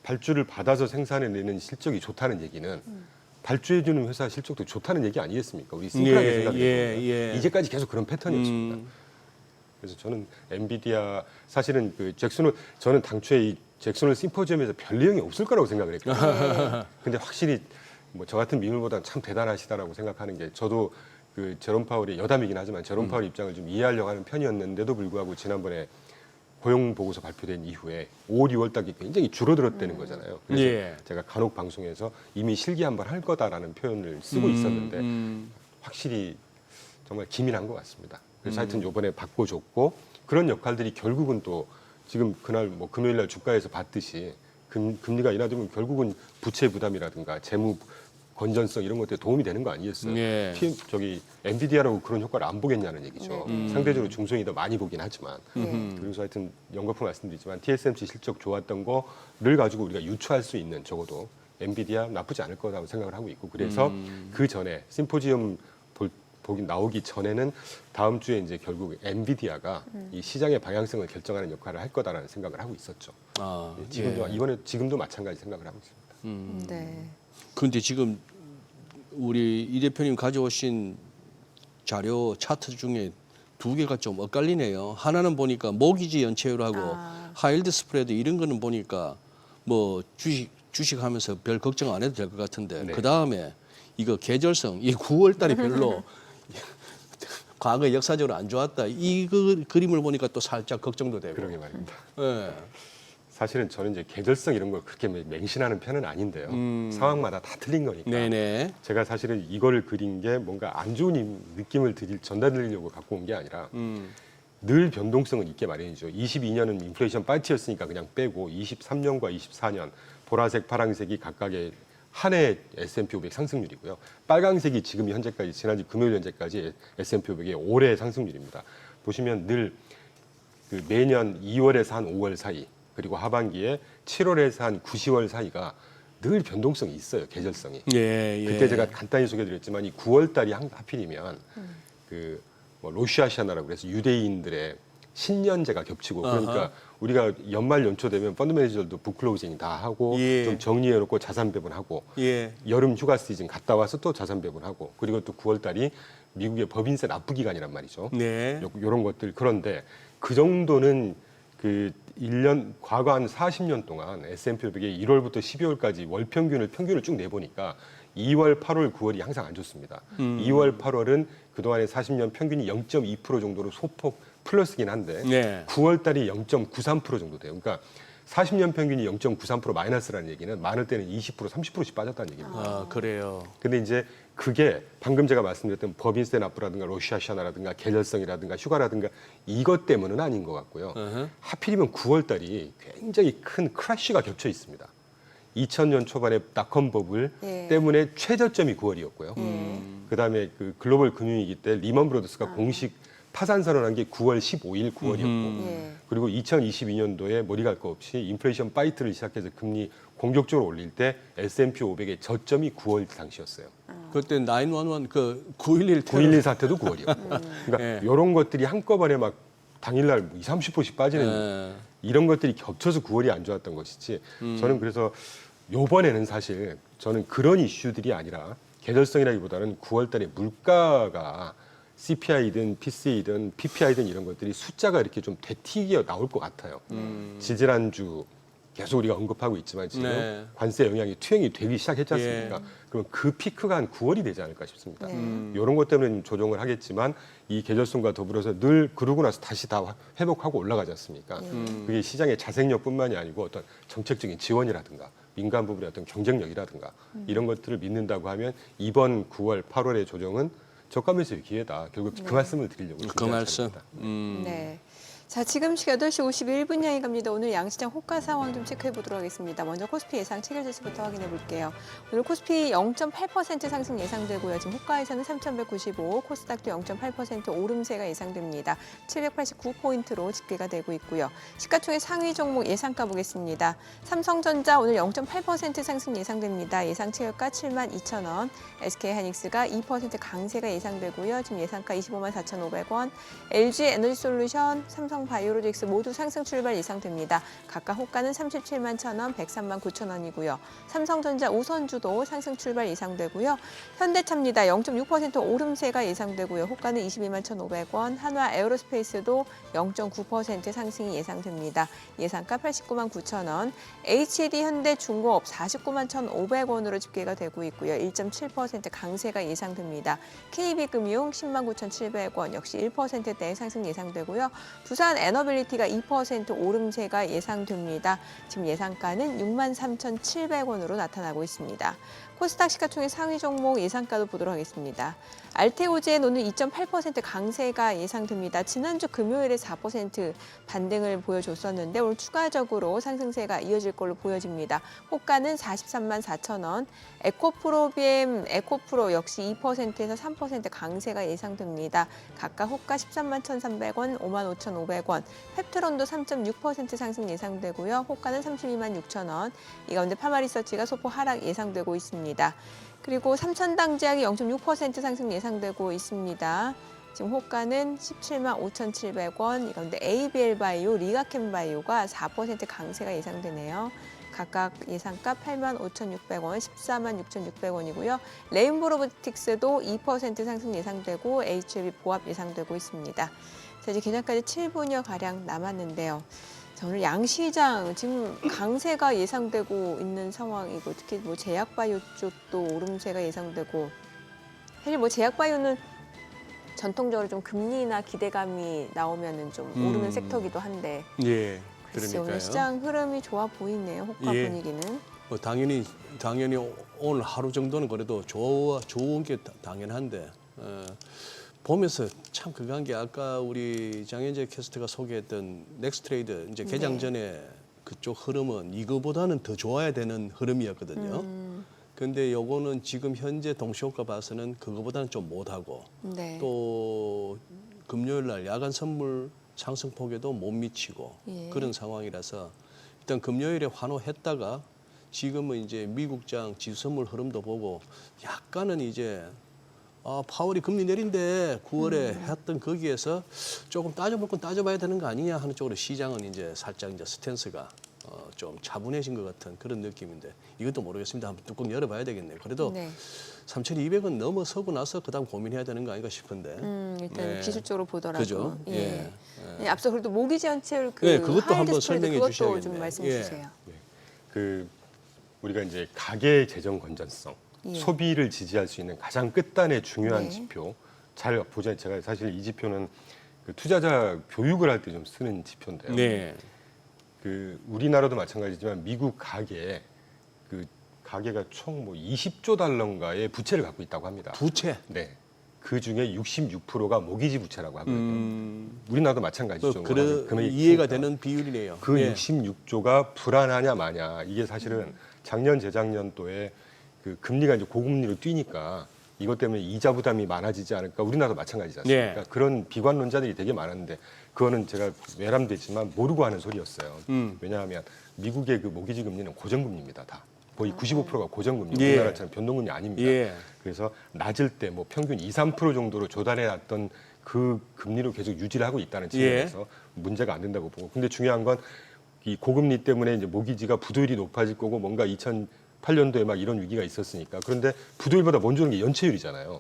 발주를 받아서 생산해내는 실적이 좋다는 얘기는 발주해주는 회사 실적도 좋다는 얘기 아니겠습니까? 우리 심플하게 생각해보면 이제까지 계속 그런 패턴이었습니다. 그래서 저는 엔비디아 사실은 그 저는 당초에 이 잭슨홀 심포지엄에서 별 내용이 없을 거라고 생각을 했거든요. 근데 확실히 뭐 저 같은 미물보다는 참 대단하시다라고 생각하는 게 저도 그 제롬 파월이 여담이긴 하지만 제롬 파월 입장을 좀 이해하려고 하는 편이었는데도 불구하고 지난번에 고용 보고서 발표된 이후에 5월, 6월 달이 굉장히 줄어들었다는 거잖아요. 그래서 제가 간혹 방송에서 이미 실기 한번 할 거다라는 표현을 쓰고 있었는데 확실히 정말 기민한 것 같습니다. 그래서 하여튼 이번에 바꿔줬고 그런 역할들이 결국은 또 지금 그날 뭐 금요일 날 주가에서 봤듯이 금리가 인하되면 결국은 부채 부담이라든가 재무 건전성 이런 것들에 도움이 되는 거 아니겠어요? 엔비디아라고 그런 효과를 안 보겠냐는 얘기죠. 상대적으로 중소형이 더 많이 보긴 하지만 그래서 하여튼 연거푸 말씀드리지만 TSMC 실적 좋았던 거를 가지고 우리가 유추할 수 있는 적어도 엔비디아 나쁘지 않을 거라고 생각을 하고 있고 그래서 그 전에 심포지엄 나오기 전에는 다음 주에 이제 결국 엔비디아가 이 시장의 방향성을 결정하는 역할을 할 거다라는 생각을 하고 있었죠. 지금도 마찬가지 생각을 하고 있습니다. 네. 그런데 지금 우리 이 대표님 가져오신 자료 차트 중에 두 개가 좀 엇갈리네요. 하나는 보니까 모기지 연체율하고 하이힐드 스프레드 이런 거는 보니까 뭐 주식하면서 별 걱정 안 해도 될 것 같은데 그 다음에 이거 계절성 이 9월 달이 별로 과거 역사적으로 안 좋았다. 이 그림을 보니까 또 살짝 걱정도 되고. 그러게 말입니다. 사실은 저는 이제 계절성 이런 걸 그렇게 맹신하는 편은 아닌데요. 상황마다 다 틀린 거니까. 네네. 제가 사실은 이거를 그린 게 뭔가 안 좋은 느낌을 전달드리려고 갖고 온 게 아니라 늘 변동성은 있게 마련이죠. 22년은 인플레이션 파이트였으니까 그냥 빼고 23년과 24년 보라색, 파란색이 각각의 한 해 S&P 500 상승률이고요. 빨간색이 지금 현재까지 지난주 금요일 현재까지 S&P 500의 올해 상승률입니다. 보시면 늘 그 매년 2월에서 한 5월 사이 그리고 하반기에 7월에서 한 9, 10월 사이가 늘 변동성이 있어요. 계절성이. 예, 예. 그때 제가 간단히 소개드렸지만 이 9월 달이 하필이면 그 뭐 로시아시아나라고 그래서 유대인들의 신년제가 겹치고 그러니까 우리가 연말 연초 되면 펀드 매니저들도 북클로징 다 하고 예. 좀 정리해 놓고 자산 배분하고 예. 여름 휴가 시즌 갔다 와서 또 자산 배분하고 그리고 또 9월 달이 미국의 법인세 납부 기간이란 말이죠. 네. 요런 것들 그런데 그 정도는 그 1년 과거 한 40년 동안 S&P 500의 1월부터 12월까지 월 평균을 쭉 내보니까 2월, 8월, 9월이 항상 안 좋습니다. 2월, 8월은 그동안의 40년 평균이 0.2% 정도로 소폭 플러스긴 한데 네. 9월 달이 0.93% 정도 돼요. 그러니까 40년 평균이 0.93% 마이너스라는 얘기는 많을 때는 20%, 30%씩 빠졌다는 얘기입니다. 아, 그래요. 근데 이제 그게 방금 제가 말씀드렸던 법인세 납부라든가 로시아시아나라든가 계절성이라든가 휴가라든가 이것 때문은 아닌 것 같고요. 하필이면 9월 달이 굉장히 큰 크래쉬가 겹쳐 있습니다. 2000년 초반에 닷컴 버블 예. 때문에 최저점이 9월이었고요. 그다음에 그 글로벌 금융위기 때 리먼 브로더스가 공식 파산 선언한 게 9월 15일 9월이었고 예. 그리고 2022년도에 머리 갈 거 없이 인플레이션 파이트를 시작해서 금리 공격적으로 올릴 때 S&P 500의 저점이 9월 당시였어요. 그때 911 그 911 9.11 사태도 9월이었고. 그러니까 예. 이런 것들이 한꺼번에 막 당일날 20, 30%씩 빠지는 예. 이런 것들이 겹쳐서 9월이 안 좋았던 것이지. 저는 그래서 요번에는 사실 저는 그런 이슈들이 아니라 계절성이라기보다는 9월 달에 물가가 CPI든 PCE든 PPI든 이런 것들이 숫자가 이렇게 좀 되튀겨 나올 것 같아요. 지지난주 계속 우리가 언급하고 있지만 지금 네. 관세 영향이 투영이 되기 시작했지 않습니까? 그럼 그 피크가 한 9월이 되지 않을까 싶습니다. 이런 것 때문에 좀 조정을 하겠지만 이 계절성과 더불어서 늘 그러고 나서 다시 다 회복하고 올라가지 않습니까? 그게 시장의 자생력뿐만이 아니고 어떤 정책적인 지원이라든가 민간 부분의 어떤 경쟁력이라든가 이런 것들을 믿는다고 하면 이번 9월, 8월의 조정은 저가 매수의 기회다. 결국 그 말씀을 드리려고 그 말씀. 네. 자, 지금 시각 8시 51분 향해 갑니다. 오늘 양시장 호가 상황 좀 체크해 보도록 하겠습니다. 먼저 코스피 예상 체결 지수부터 확인해 볼게요. 오늘 코스피 0.8% 상승 예상되고요. 지금 호가에서는 3,195, 코스닥도 0.8% 오름세가 예상됩니다. 789포인트로 집계가 되고 있고요. 시가총액 상위 종목 예상가 보겠습니다. 삼성전자 오늘 0.8% 상승 예상됩니다. 예상 체결가 72,000원. SK하이닉스가 2% 강세가 예상되고요. 지금 예상가 254,500원. LG에너지솔루션, 삼성바이오로직스 모두 상승 출발 예상됩니다. 각각 호가는 37만 1,000원, 103만 9천 원이고요. 삼성전자 우선주도 상승 출발 예상되고요. 현대차입니다. 0.6% 오름세가 예상되고요. 호가는 22만 1,500원. 한화 에어로스페이스도 0.9% 상승이 예상됩니다. 예상가 89만 9천 원. HED 현대중공업 49만 1,500원으로 집계가 되고 있고요. 1.7% 강세가 예상됩니다. KB금융 10만 9,700원 역시 1%대 상승 예상되고요. 두산 에너빌리티가 2% 오름세가 예상됩니다. 지금 예상가는 6만 3,700원으로 나타나고 있습니다. 코스닥 시가총액 상위 종목 예상가도 보도록 하겠습니다. 알테오젠 오늘 2.8% 강세가 예상됩니다. 지난주 금요일에 4% 반등을 보여줬었는데 오늘 추가적으로 상승세가 이어질 걸로 보여집니다. 호가는 43만 4천 원. 에코프로비엠, 에코프로 역시 2%에서 3% 강세가 예상됩니다. 각각 호가 13만 1,300원, 5만 5,500원. 펩트론도 3.6% 상승 예상되고요. 호가는 32만 6천 원. 이 가운데 파마리서치가 소폭 하락 예상되고 있습니다. 그리고 삼천당제약이 0.6% 상승 예상되고 있습니다. 지금 호가는 17만 5,700원. 이 가운데 ABL바이오, 리가캠바이오가 4% 강세가 예상되네요. 각각 예상가 8만 5,600원, 14만 6,600원이고요. 레인보로보틱스도 2% 상승 예상되고 HLB 보합 예상되고 있습니다. 자, 이제 개장까지 7분여 가량 남았는데요. 자, 오늘 양시장 지금 강세가 예상되고 있는 상황이고 특히 뭐 제약바이오 쪽도 오름세가 예상되고 사실 뭐 제약바이오는 전통적으로 좀 금리나 기대감이 나오면은 좀 오르는 섹터기도 한데 예. 글쎄요, 오늘 그러니까요. 시장 흐름이 좋아 보이네요. 호가 예. 분위기는. 뭐 당연히 오늘 하루 정도는 그래도 좋은 게 당연한데 보면서 참 그간 게 아까 우리 장현재 캐스터가 소개했던 넥스트레이드 이제 개장 네. 전에 그쪽 흐름은 이거보다는 더 좋아야 되는 흐름이었거든요. 근데 요거는 지금 현재 동시효과 봐서는 그거보다는 좀 못하고 네. 또 금요일 날 야간 선물 상승폭에도 못 미치고 예. 그런 상황이라서 일단 금요일에 환호했다가 지금은 이제 미국장 지수선물 흐름도 보고 약간은 이제 파월이 금리 내린데 9월에 했던 거기에서 조금 따져볼 건 따져봐야 되는 거 아니냐 하는 쪽으로 시장은 이제 살짝 이제 스탠스가 좀 차분해진 것 같은 그런 느낌인데 이것도 모르겠습니다. 한번 뚜껑 열어봐야 되겠네요. 그래도 네. 3,200은 넘어서고 나서 그다음 고민해야 되는 거 아닌가 싶은데. 일단 네. 기술적으로 보더라도. 그죠? 예. 예. 네, 앞서 그래도 모기지 연체율 그 네, 그것도 하이드 한번 스프레드 설명해 그것도 주셔야겠네요. 좀 말씀해 예. 주세요. 그 우리가 이제 가계 재정 건전성, 예. 소비를 지지할 수 있는 가장 끝단의 중요한 네. 지표. 잘 보자. 제가 사실 이 지표는 그 투자자 교육을 할 때 좀 쓰는 지표인데요. 네. 그 우리나라도 마찬가지지만 미국 가계가 총 뭐 20조 달러인가의 부채를 갖고 있다고 합니다. 부채. 네. 그 중에 66%가 모기지 부채라고 하거든요. 우리나라도 마찬가지죠. 금액이 이해가 크니까. 되는 비율이네요. 그 예. 66조가 불안하냐 마냐. 이게 사실은 작년 재작년도에 그 금리가 이제 고금리로 뛰니까 이것 때문에 이자 부담이 많아지지 않을까. 우리나라도 마찬가지지 않습니까? 네. 그런 비관론자들이 되게 많았는데 그거는 제가 외람되지만 모르고 하는 소리였어요. 왜냐하면 미국의 그 모기지 금리는 고정금리입니다. 다. 거의 95%가 고정금리. 예. 우리나라처럼 변동금리 아닙니다. 예. 그래서 낮을 때 뭐 평균 2, 3% 정도로 조달해 놨던 그 금리로 계속 유지를 하고 있다는 측면에서 문제가 안 된다고 보고. 근데 중요한 건 이 고금리 때문에 이제 모기지가 부도율이 높아질 거고 뭔가 2008년도에 막 이런 위기가 있었으니까. 그런데 부도율보다 먼저 오는 게 연체율이잖아요.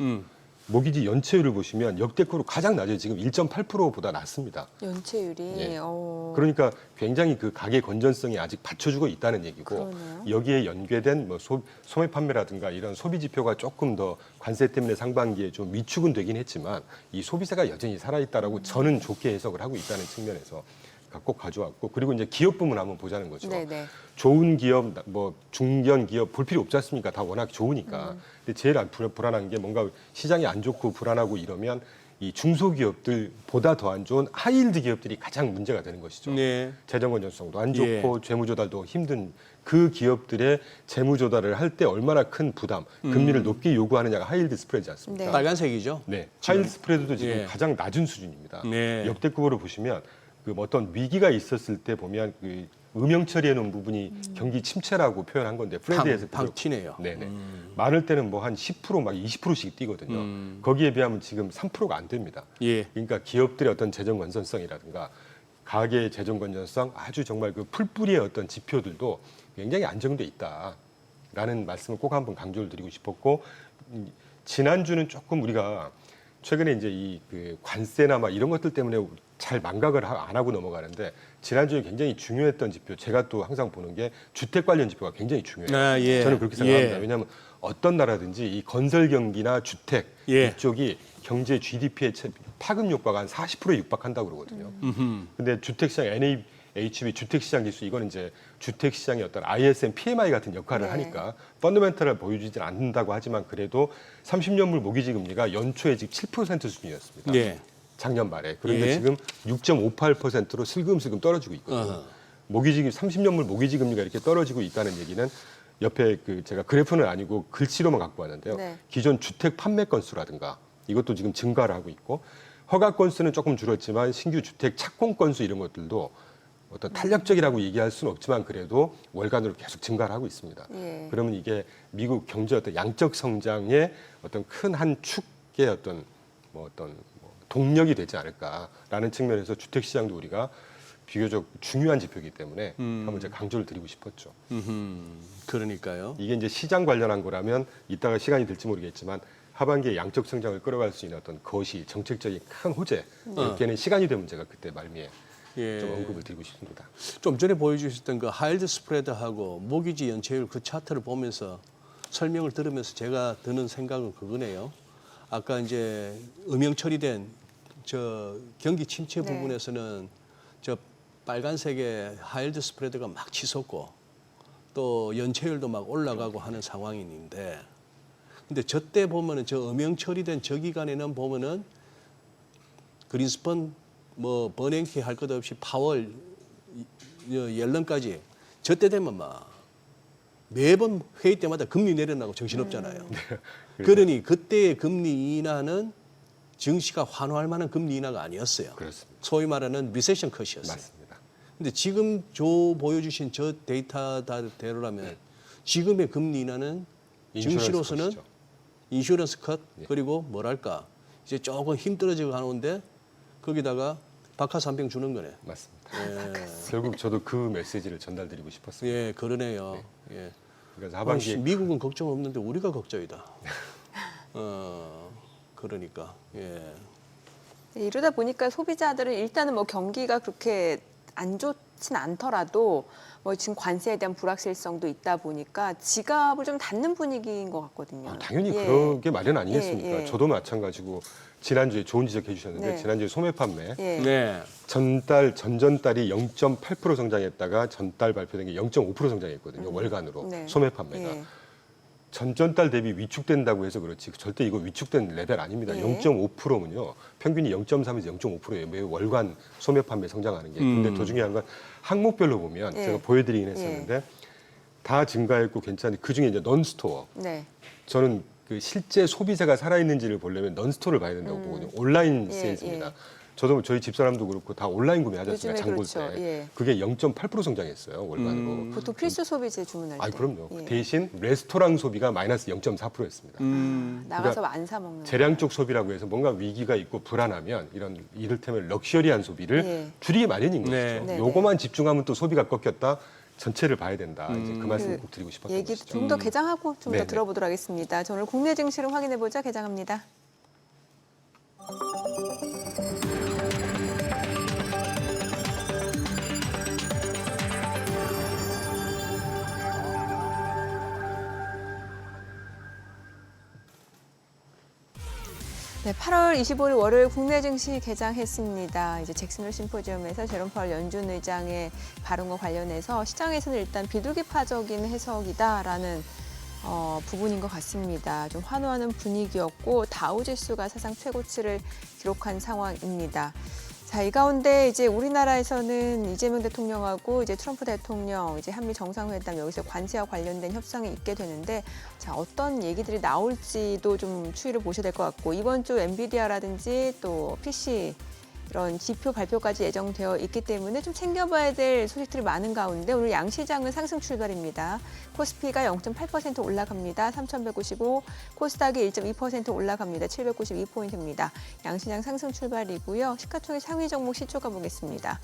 모기지 연체율을 보시면 역대급으로 가장 낮아요. 지금 1.8%보다 낮습니다. 연체율이. 예. 그러니까 굉장히 그 가계 건전성이 아직 받쳐주고 있다는 얘기고 그러네요. 여기에 연계된 뭐 소매 판매라든가 이런 소비 지표가 조금 더 관세 때문에 상반기에 좀 위축은 되긴 했지만 이 소비세가 여전히 살아있다라고 저는 좋게 해석을 하고 있다는 측면에서 꼭 가져왔고 그리고 이제 기업 부문 한번 보자는 거죠. 네네. 좋은 기업, 뭐 중견 기업 볼 필요 없지 않습니까? 다 워낙 좋으니까. 근데 제일 불안한 게 뭔가 시장이 안 좋고 불안하고 이러면 이 중소기업들보다 더 안 좋은 하이힐드 기업들이 가장 문제가 되는 것이죠. 네. 재정 건전성도 안 좋고 재무 조달도 힘든 그 기업들의 재무 조달을 할 때 얼마나 큰 부담, 금리를 높게 요구하느냐가 하이힐드 스프레드지 않습니까? 네. 빨간색이죠. 네, 하이힐드 스프레드도 지금 예. 가장 낮은 수준입니다. 네. 역대급으로 보시면 그 어떤 위기가 있었을 때 보면 그 음영 처리해 놓은 부분이 경기 침체라고 표현한 건데 프레드에서 방 튀네요. 네네. 많을 때는 뭐 한 10% 막 20%씩 뛰거든요. 거기에 비하면 지금 3%가 안 됩니다. 예. 그러니까 기업들의 어떤 재정 건전성이라든가 가계의 재정 건전성 아주 정말 그 풀뿌리의 어떤 지표들도 굉장히 안정돼 있다라는 말씀을 꼭 한번 강조를 드리고 싶었고 지난주는 조금 우리가 최근에 이제 이 그 관세나 막 이런 것들 때문에 잘 망각을 안 하고 넘어가는데 지난주에 굉장히 중요했던 지표 제가 또 항상 보는 게 주택 관련 지표가 굉장히 중요해요. 아, 예. 저는 그렇게 생각합니다. 예. 왜냐하면 어떤 나라든지 이 건설 경기나 주택 예. 이쪽이 경제 GDP의 파급 효과가 한 40%에 육박한다고 그러거든요. 근데 주택 시장 NAHB 주택 시장 지수 이거는 이제 주택 시장의 어떤 ISM PMI 같은 역할을 네. 하니까 펀더멘털을 보여주진 않는다고 하지만 그래도 30년물 모기지 금리가 연초에 지금 7% 수준이었습니다. 예. 작년 말에. 그런데 예. 지금 6.58%로 슬금슬금 떨어지고 있거든요. 어허. 모기지 30년물 모기지 금리가 이렇게 떨어지고 있다는 얘기는 옆에 그 제가 그래프는 아니고 글씨로만 갖고 왔는데요. 네. 기존 주택 판매 건수라든가 이것도 지금 증가를 하고 있고 허가 건수는 조금 줄었지만 신규 주택 착공 건수 이런 것들도 어떤 탄력적이라고 얘기할 수는 없지만 그래도 월간으로 계속 증가를 하고 있습니다. 예. 그러면 이게 미국 경제 어떤 양적 성장의 어떤 큰 한 축의 어떤 동력이 되지 않을까라는 측면에서 주택 시장도 우리가 비교적 중요한 지표이기 때문에 한번 제가 강조를 드리고 싶었죠. 그러니까요. 이게 이제 시장 관련한 거라면 이따가 시간이 될지 모르겠지만 하반기에 양적 성장을 끌어갈 수 있는 어떤 것이 정책적인 큰 호재 이렇게는 시간이 되면 제가 그때 말미에 예. 좀 언급을 드리고 싶습니다. 좀 전에 보여주셨던 그 하일드 스프레드하고 모기지 연체율 그 차트를 보면서 설명을 들으면서 제가 드는 생각은 그거네요. 아까 이제 음영 처리된 저 경기 침체 네. 부분에서는 저 빨간색의 하이힐드 스프레드가 막 치솟고 또 연체율도 막 올라가고 하는 상황인데, 근데 저 때 보면은 저 음영 처리된 저 기간에는 보면은 그린스펀 뭐 버냉키 할 것 없이 파월 옐런까지 저 때 되면 막 매번 회의 때마다 금리 내려나고 정신없잖아요. 그러니 그때의 금리 인하는 증시가 환호할 만한 금리 인하가 아니었어요. 그렇습니다. 소위 말하는 리세션 컷이었어요. 맞습니다. 근데 지금 보여주신 저 데이터대로라면 지금의 금리 인하는 증시로서는 컷이죠. 인슈런스 컷 예. 그리고 뭐랄까 이제 조금 힘들어지고 가는데 거기다가 박하스 한 병 주는 거네. 맞습니다. 예, 결국 저도 그 메시지를 전달드리고 싶었습니다. 예 그러네요. 예. 그래서 하반기 하반기에 미국은 걱정 없는데 우리가 걱정이다. 그러니까 예. 네, 이러다 보니까 소비자들은 일단은 뭐 경기가 그렇게 안 좋진 않더라도 뭐 지금 관세에 대한 불확실성도 있다 보니까 지갑을 좀 닫는 분위기인 것 같거든요. 당연히 예. 그러게 마련 아니겠습니까? 예, 예. 저도 마찬가지고 지난주에 좋은 지적해 주셨는데 네. 지난주에 소매 판매 예. 네. 전달 전전달이 0.8% 성장했다가 전달 발표된 게 0.5% 성장했거든요. 월간으로 네. 소매 판매가 예. 전전달 대비 위축된다고 해서 그렇지 절대 이거 위축된 레벨 아닙니다. 예. 0.5%면요 평균이 0.3에서 0.5%예요. 매우 월간 소매 판매 성장하는 게. 근데 더 중요한 건 항목별로 보면 예. 제가 보여드리긴 했었는데 다 증가했고 괜찮은데 그 중에 이제 넌스토어. 네. 저는 그 실제 소비자가 살아있는지를 보려면 넌스토어를 봐야 된다고 보거든요. 온라인 예, 세일즈입니다. 예. 저도 저희 집사람도 그렇고 다 온라인 구매하셨습니다. 요즘에 장 볼 그렇죠. 때. 예. 그게 0.8% 성장했어요. 월간으로. 보통 필수 소비재 주문할 때. 아 그럼요. 예. 대신 레스토랑 소비가 마이너스 0.4%였습니다. 나가서 안 사 먹는. 재량 쪽 소비라고 해서 뭔가 위기가 있고 불안하면 이런 이를테면 럭셔리한 소비를 예. 줄이기 마련인 것이죠. 네. 네, 요거만 집중하면 또 소비가 꺾였다. 전체를 봐야 된다. 이제 그 말씀 꼭 드리고 싶었던 얘기 것이죠. 좀 더 개장하고 좀 더 네네. 들어보도록 하겠습니다. 자, 오늘 국내 증시를 확인해 보자. 개장합니다. 네, 8월 25일 월요일 국내 증시 개장했습니다. 이제 잭슨홀 심포지엄에서 제롬 파월 연준 의장의 발언과 관련해서 시장에서는 일단 비둘기파적인 해석이다라는 부분인 것 같습니다. 좀 환호하는 분위기였고 다우지수가 사상 최고치를 기록한 상황입니다. 자, 이 가운데 이제 우리나라에서는 이재명 대통령하고 이제 트럼프 대통령 이제 한미 정상회담 여기서 관세와 관련된 협상이 있게 되는데 자, 어떤 얘기들이 나올지도 좀 추이를 보셔야 될 것 같고 이번 주 엔비디아라든지 또 PC 이런 지표 발표까지 예정되어 있기 때문에 좀 챙겨봐야 될 소식들이 많은 가운데 오늘 양시장은 상승 출발입니다. 코스피가 0.8% 올라갑니다. 3,195. 코스닥이 1.2% 올라갑니다. 792포인트입니다. 양시장 상승 출발이고요. 시가총액 상위 종목 시초가 보겠습니다.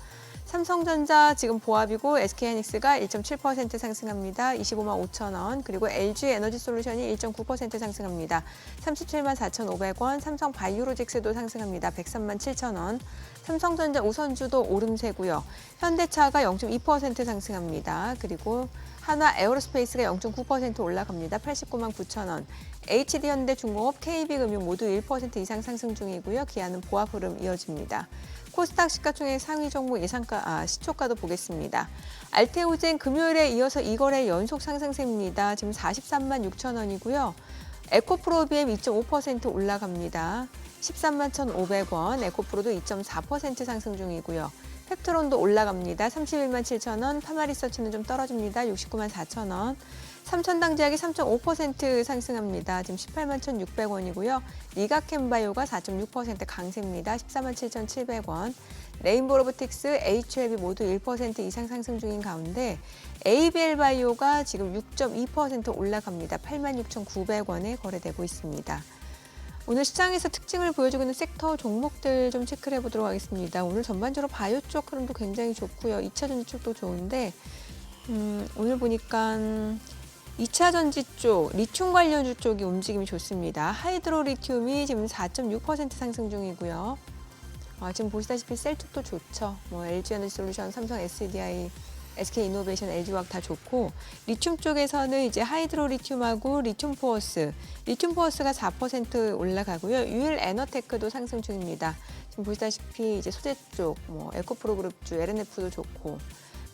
삼성전자 지금 보합이고 SK하이닉스가 1.7% 상승합니다. 25만 5천 원. 그리고 LG에너지솔루션이 1.9% 상승합니다. 37만 4,500원. 삼성바이오로직스도 상승합니다. 103만 7천 원. 삼성전자 우선주도 오름세고요. 현대차가 0.2% 상승합니다. 그리고 한화 에어로스페이스가 0.9% 올라갑니다. 89만 9천 원. HD현대중공업, KB금융 모두 1% 이상 상승 중이고요. 기아는 보합 흐름 이어집니다. 코스닥 시가총액 상위 종목 시초가도 보겠습니다. 알테오젠 금요일에 이어서 2거래 연속 상승세입니다. 지금 43만 6천 원이고요. 에코프로비엠 2.5% 올라갑니다. 13만 1,500원, 에코프로도 2.4% 상승 중이고요. 펩트론도 올라갑니다. 31만 7천 원, 파마리서치는 좀 떨어집니다. 69만 4천 원. 삼천당제약이 3.5% 상승합니다. 지금 18만 1,600원이고요. 리가캠바이오가 4.6% 강세입니다. 14만 7,700원. 레인보로보틱스, HLB 모두 1% 이상 상승 중인 가운데 ABL바이오가 지금 6.2% 올라갑니다. 8만 6,900원에 거래되고 있습니다. 오늘 시장에서 특징을 보여주고 있는 섹터 종목들 좀 체크를 해보도록 하겠습니다. 오늘 전반적으로 바이오 쪽 흐름도 굉장히 좋고요. 2차 전지 쪽도 좋은데 오늘 보니까 2차 전지 쪽, 리튬 관련주 쪽이 움직임이 좋습니다. 하이드로 리튬이 지금 4.6% 상승 중이고요. 지금 보시다시피 셀 쪽도 좋죠. 뭐 LG에너지솔루션, 삼성 SDI, SK이노베이션, LG화학 다 좋고 리튬 쪽에서는 이제 하이드로 리튬하고 리튬 포어스가 4% 올라가고요. 유일 에너테크도 상승 중입니다. 지금 보시다시피 이제 소재 쪽, 뭐 에코프로 그룹주, LNF도 좋고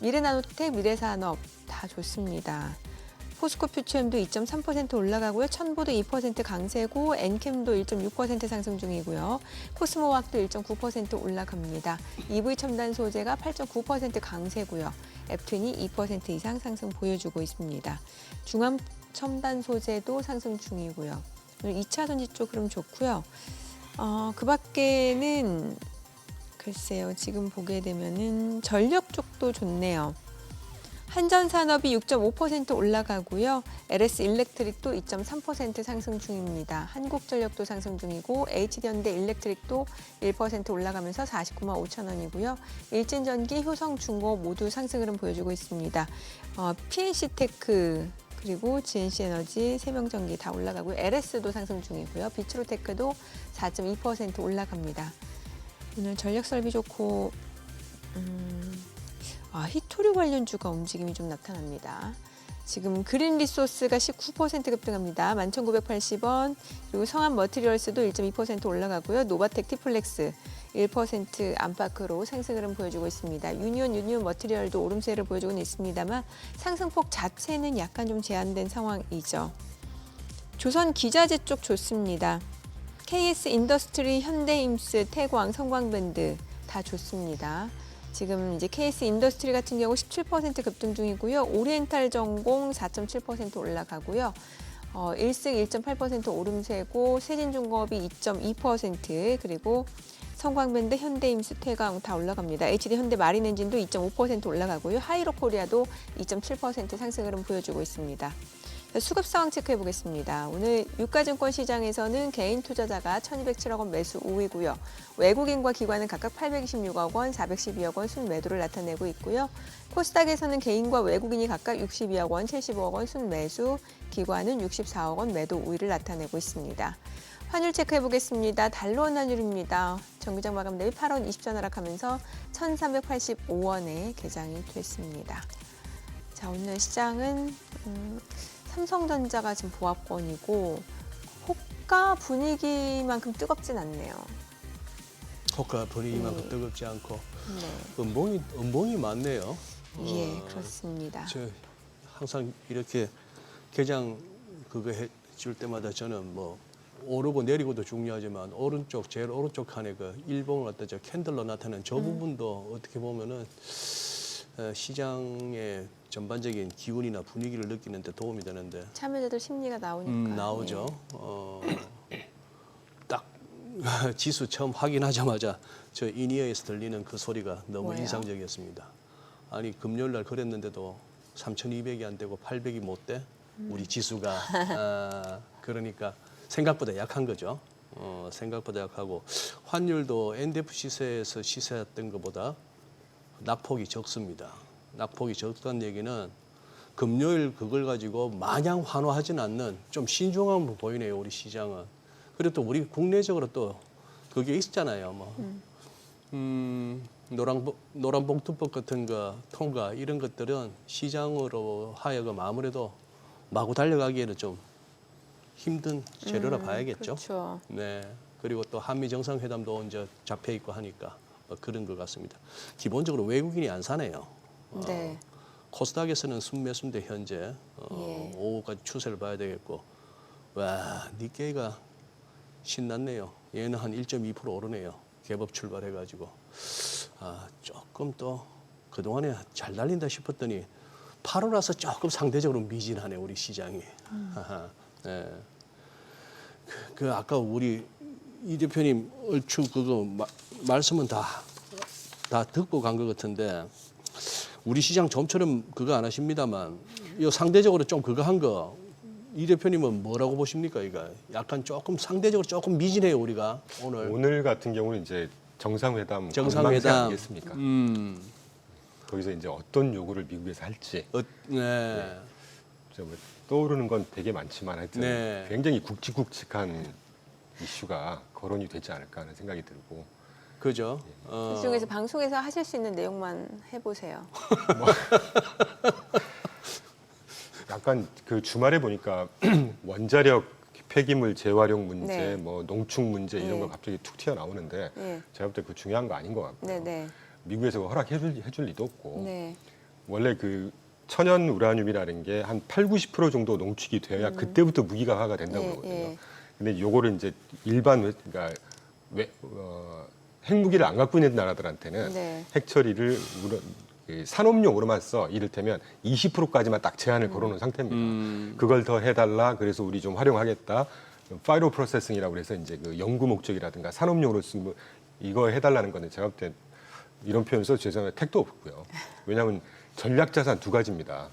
미래나노텍, 미래산업 다 좋습니다. 포스코 퓨처엠도 2.3% 올라가고요. 천보도 2% 강세고 엔캠도 1.6% 상승 중이고요. 코스모왁도 1.9% 올라갑니다. EV 첨단 소재가 8.9% 강세고요. 앱튠이 2% 이상 상승 보여주고 있습니다. 중암 첨단 소재도 상승 중이고요. 오늘 2차 전지 쪽 흐름 좋고요. 그 밖에는 글쎄요. 지금 보게 되면은 전력 쪽도 좋네요. 한전산업이 6.5% 올라가고요. LS 일렉트릭도 2.3% 상승 중입니다. 한국전력도 상승 중이고 HD현대 일렉트릭도 1% 올라가면서 49만 5천 원이고요. 일진전기, 효성중고 모두 상승 흐름 보여주고 있습니다. PNC테크 그리고 GNC에너지, 세명전기 다 올라가고요. LS도 상승 중이고요. 비츠로테크도 4.2% 올라갑니다. 오늘 전력설비 좋고 히토류 관련주가 움직임이 좀 나타납니다. 지금 그린 리소스가 19% 급등합니다. 11,980원. 그리고 성한 머티리얼스도 1.2% 올라가고요. 노바텍 티플렉스 1% 안팎으로 상승 흐름 보여주고 있습니다. 유니온 머티리얼도 오름세를 보여주고는 있습니다만 상승폭 자체는 약간 좀 제한된 상황이죠. 조선 기자재 쪽 좋습니다. KS 인더스트리, 현대임스, 태광, 성광밴드 다 좋습니다. 지금 이제 KS 인더스트리 같은 경우 17% 급등 중이고요. 오리엔탈 전공 4.7% 올라가고요. 일승 1.8% 오름세고 세진중공업이 2.2% 그리고 성광밴드, 현대임스, 태광 다 올라갑니다. HD 현대 마린엔진도 2.5% 올라가고요. 하이로코리아도 2.7% 상승 흐름 보여주고 있습니다. 수급 상황 체크해 보겠습니다. 오늘 유가증권 시장에서는 개인 투자자가 1,207억 원 매수 우위고요. 외국인과 기관은 각각 826억 원, 412억 원 순매도를 나타내고 있고요. 코스닥에서는 개인과 외국인이 각각 62억 원, 75억 원 순매수, 기관은 64억 원 매도 우위를 나타내고 있습니다. 환율 체크해 보겠습니다. 달러 원 환율입니다. 정기장 마감 대비 8원 20전 하락하면서 1,385원에 개장이 됐습니다. 자, 오늘 시장은 삼성전자가 지금 보합권이고 호가 분위기만큼 뜨겁진 않네요. 호가 분위기만큼 뜨겁지 않고 네. 음봉이 많네요. 예, 그렇습니다. 저 항상 이렇게 개장 그거 해줄 때마다 저는 뭐 오르고 내리고도 중요하지만 오른쪽 제일 오른쪽 칸에 그 일봉을 갖다 저 캔들로 나타낸 저 부분도 어떻게 보면은 시장의 전반적인 기운이나 분위기를 느끼는 데 도움이 되는데 참여자들 심리가 나오니까. 나오죠. 딱 지수 처음 확인하자마자 저 인이어에서 들리는 그 소리가 너무 뭐예요? 인상적이었습니다. 아니 금요일 날 그랬는데도 3,200이 안 되고 800이 못 돼? 우리 지수가 그러니까 생각보다 약한 거죠. 생각보다 약하고 환율도 NDF 시세에서 시세했던 것보다 낙폭이 적습니다. 낙폭이 적다는 얘기는 금요일 그걸 가지고 마냥 환호하지는 않는 좀 신중함을 보이네요, 우리 시장은. 그리고 또 우리 국내적으로 또 그게 있잖아요. 노란봉투법 같은 거 통과 이런 것들은 시장으로 하여금 아무래도 마구 달려가기에는 좀 힘든 재료라 봐야겠죠. 그렇죠. 네. 그리고 또 한미 정상회담도 이제 잡혀 있고 하니까 뭐 그런 것 같습니다. 기본적으로 외국인이 안 사네요. 네. 코스닥에서는 순매수인데 현재 예. 오후까지 추세를 봐야 되겠고 와 니케이가 신났네요. 얘는 한 1.2% 오르네요. 개법 출발해가지고 조금 또 그동안에 잘 달린다 싶었더니 8월 와서 조금 상대적으로 미진하네 우리 시장이. 네. 그 아까 우리 이 대표님 얼추 그거 말씀은 다 듣고 간 것 같은데 우리 시장 좀처럼 그거 안 하십니다만 이 상대적으로 좀 그거 한 거 이 대표님은 뭐라고 보십니까? 이거 약간 조금 상대적으로 조금 미진해요 우리가 오늘 같은 경우는 이제 정상회담 아니겠습니까? 거기서 이제 어떤 요구를 미국에서 할지 네. 떠오르는 건 되게 많지만 하여튼 네. 굉장히 굵직굵직한 이슈가 거론이 되지 않을까 하는 생각이 들고 그죠? 그 중에서 방송에서 하실 수 있는 내용만 해보세요. 약간 그 주말에 보니까 원자력 폐기물 재활용 문제, 네. 뭐 농축 문제 이런 네. 거 갑자기 툭 튀어나오는데 네. 제가 볼 때 그 중요한 거 아닌 것 같고요. 네, 네. 미국에서 해줄 리도 없고 네. 원래 그 천연 우라늄이라는 게 한 80-90% 정도 농축이 돼야 그때부터 무기가화가 된다고 예, 그러거든요. 예. 근데 요거를 이제 일반 그러니까 핵무기를 안 갖고 있는 나라들한테는 네. 핵 처리를 산업용으로만 써. 이를테면 20%까지만 딱 제한을 걸어놓은 상태입니다. 그걸 더 해달라. 그래서 우리 좀 활용하겠다. 파이로 프로세싱이라고 그래서 이제 그 연구 목적이라든가 산업용으로 쓰면 이거 해달라는 건데 제가 볼 때 이런 표현 써도 죄송해요. 택도 없고요. 왜냐하면 전략 자산 두 가지입니다.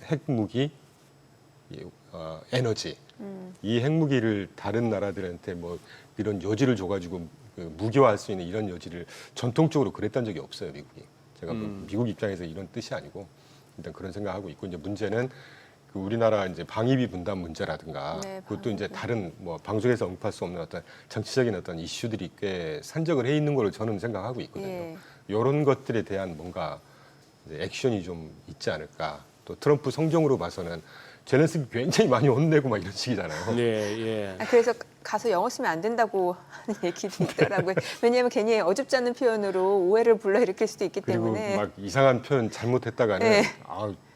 핵무기, 에너지. 이 핵무기를 다른 나라들한테 뭐 이런 여지를 줘가지고 무기화할 수 있는 이런 여지를 전통적으로 그랬던 적이 없어요, 미국이. 제가 뭐 미국 입장에서 이런 뜻이 아니고 일단 그런 생각하고 있고 이제 문제는 그 우리나라 이제 방위비 분담 문제라든가 네, 그것도 이제 다른 뭐 방송에서 언급할 수 없는 어떤 정치적인 어떤 이슈들이 꽤 산적을 해 있는 걸로 저는 생각하고 있거든요. 예. 이런 것들에 대한 뭔가 이제 액션이 좀 있지 않을까. 또 트럼프 성정으로 봐서는 젤렌스키 굉장히 많이 혼내고 막 이런 식이잖아요. 예, 예. 그래서 가서 영어 쓰면 안 된다고 하는 얘기도 있더라고요. 왜냐하면 괜히 어줍지 않은 표현으로 오해를 불러일으킬 수도 있기 그리고 때문에. 막 이상한 표현 잘못했다가는 네.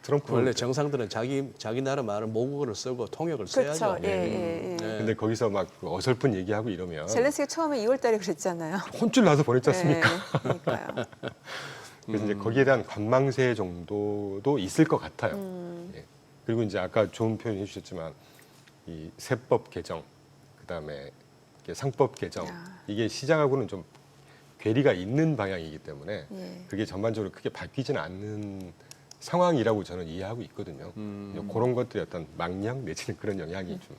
트럼프 원래 정상들은 자기 나라 말은 모국어를 쓰고 통역을 써야죠. 그렇죠. 예, 예, 예. 근데 거기서 막 어설픈 얘기하고 이러면 젤렌스키가 처음에 2월달에 그랬잖아요. 혼쭐 나서 보냈지 않습니까? 네, 그러니까요. 그래서 이제 거기에 대한 관망세 정도도 있을 것 같아요. 예. 그리고 이제 아까 좋은 표현 해주셨지만 이 세법 개정, 그다음에 이렇게 상법 개정 야. 이게 시장하고는 좀 괴리가 있는 방향이기 때문에 예. 그게 전반적으로 크게 바뀌지는 않는 상황이라고 저는 이해하고 있거든요. 그런 것들이 어떤 망령 내지는 그런 영향이 좀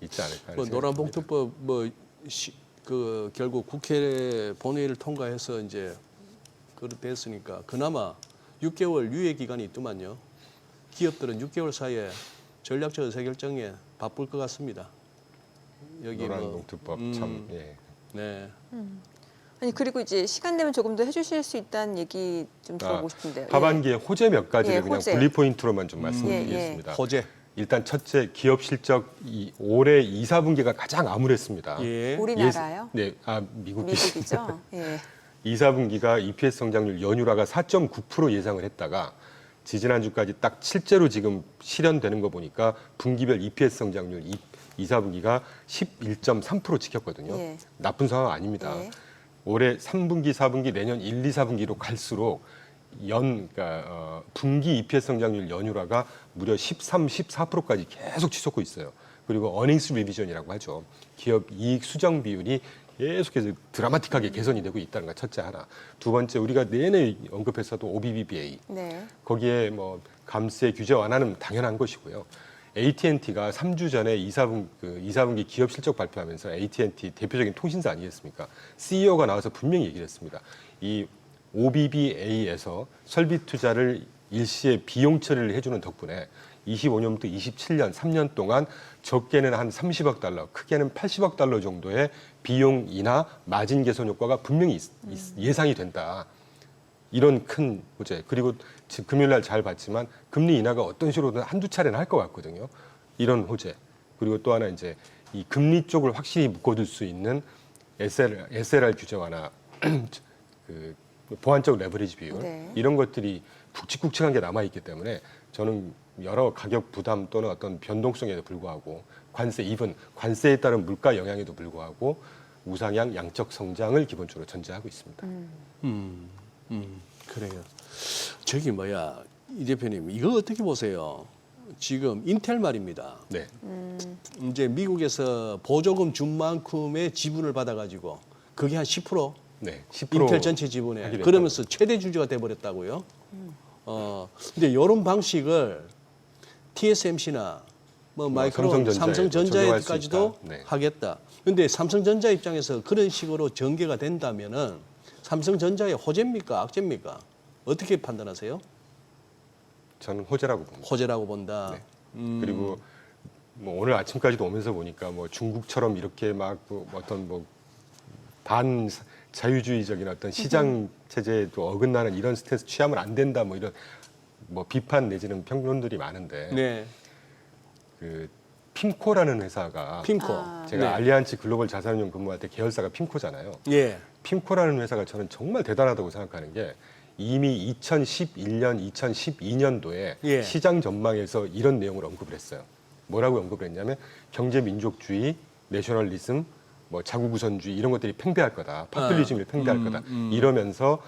있지 않을까 하는 뭐 생각이 듭니다. 노란봉투법 그 결국 국회 본회의를 통과해서 이제 됐으니까 그나마 6개월 유예 기간이 있더만요. 기업들은 6개월 사이에 전략적 의사결정에 바쁠 것 같습니다. 여기 노란봉투법 참 예. 네. 아니 그리고 이제 시간 되면 조금 더 해주실 수 있다는 얘기 좀 들어보고 싶은데요. 하반기에 호재 몇 가지를 예, 그냥 호재. 분리 포인트로만 좀 말씀드리겠습니다. 호재. 일단 첫째 기업 실적 올해 2, 4분기가 가장 암울했습니다. 예. 우리나라요? 네, 미국이 미국이죠. 예. 2, 4분기가 EPS 성장률 연율화가 4.9% 예상을 했다가 지지난주까지 딱 실제로 지금 실현되는 거 보니까 분기별 EPS 성장률 2, 4분기가 11.3% 지켰거든요. 예. 나쁜 상황 아닙니다. 예. 올해 3분기, 4분기, 내년 1, 2, 4분기로 갈수록 분기 EPS 성장률 연율화가 무려 13, 14%까지 계속 치솟고 있어요. 그리고 어닝스 리비전이라고 하죠. 기업 이익 수정 비율이 계속해서 드라마틱하게 개선이 되고 있다는 거 첫째 하나. 두 번째 우리가 내내 언급했어도 OBBBA. 네. 거기에 뭐 감세 규제 완화는 당연한 것이고요. AT&T가 3주 전에 2, 4분기 기업 실적 발표하면서 AT&T 대표적인 통신사 아니겠습니까? CEO가 나와서 분명히 얘기를 했습니다. 이 OBBA에서 설비 투자를 일시에 비용 처리를 해주는 덕분에 25년부터 27년 3년 동안 적게는 한 30억 달러, 크게는 80억 달러 정도의 비용 인하 마진 개선 효과가 분명히 예상이 된다. 이런 큰 호재. 그리고 지금 금요일 날 잘 봤지만 금리 인하가 어떤 식으로든 한두 차례는 할 것 같거든요. 이런 호재. 그리고 또 하나 이제 이 금리 쪽을 확실히 묶어둘 수 있는 SLR 규제 완화, 그 보완적 레버리지 비율 네. 이런 것들이 굵직굵직한 게 남아 있기 때문에 저는 여러 가격 부담 또는 어떤 변동성에도 불구하고 관세에 따른 물가 영향에도 불구하고 우상향 양적 성장을 기본적으로 전제하고 있습니다. 그래요. 저기 이 대표님 이거 어떻게 보세요? 지금 인텔 말입니다. 네. 이제 미국에서 보조금 준 만큼의 지분을 받아가지고 그게 한 10%? 네. 10% 인텔 전체 지분에 하기로 그러면서 최대 주주가 돼버렸다고요. 근데 이런 방식을 TSMC나 마이크론, 삼성전자에까지도 적용할 수 있다. 네. 하겠다. 근데 삼성전자 입장에서 그런 식으로 전개가 된다면은 삼성전자의 호재입니까, 악재입니까? 어떻게 판단하세요? 저는 호재라고 봅니다. 호재라고 본다. 네. 그리고 뭐 오늘 아침까지도 오면서 보니까 뭐 중국처럼 이렇게 막 어떤 반 자유주의적인 어떤 시장 체제에도 어긋나는 이런 스탠스 취하면 안 된다 뭐 이런 비판 내지는 평론들이 많은데 네. 핌코라는 회사가 핀코. 제가 네. 알리안츠 글로벌 자산운용 근무할 때 계열사가 핌코잖아요. 예. 핌코라는 회사가 저는 정말 대단하다고 생각하는 게 이미 2011년, 2012년도에 예. 시장 전망에서 이런 내용을 언급을 했어요. 뭐라고 언급을 했냐면 경제 민족주의, 내셔널리즘, 뭐 자국 우선주의 이런 것들이 팽배할 거다. 파퓰리즘이 팽배할 거다. 이러면서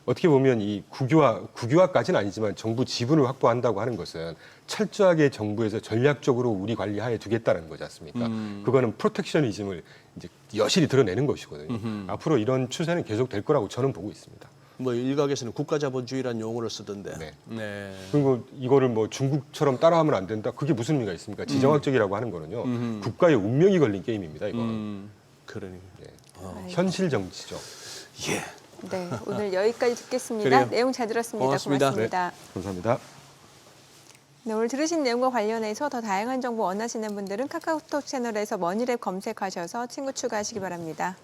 어떻게 보면 이 국유화까지는 아니지만 정부 지분을 확보한다고 하는 것은 철저하게 정부에서 전략적으로 우리 관리하에 두겠다는 거지 않습니까? 그거는 프로텍셔니즘을 이제 여실히 드러내는 것이거든요. 앞으로 이런 추세는 계속 될 거라고 저는 보고 있습니다. 뭐 일각에서는 국가자본주의라는 용어를 쓰던데. 네. 네. 그리고 이거를 뭐 중국처럼 따라하면 안 된다. 그게 무슨 의미가 있습니까? 지정학적이라고 하는 거는요. 국가의 운명이 걸린 게임입니다. 이거는. 그러니. 현실 정치죠. 예. 네, 오늘 여기까지 듣겠습니다. 그래요. 내용 잘 들었습니다. 고맙습니다. 고맙습니다. 감사합니다. 네, 오늘 들으신 내용과 관련해서 더 다양한 정보 원하시는 분들은 카카오톡 채널에서 머니랩 검색하셔서 친구 추가하시기 바랍니다.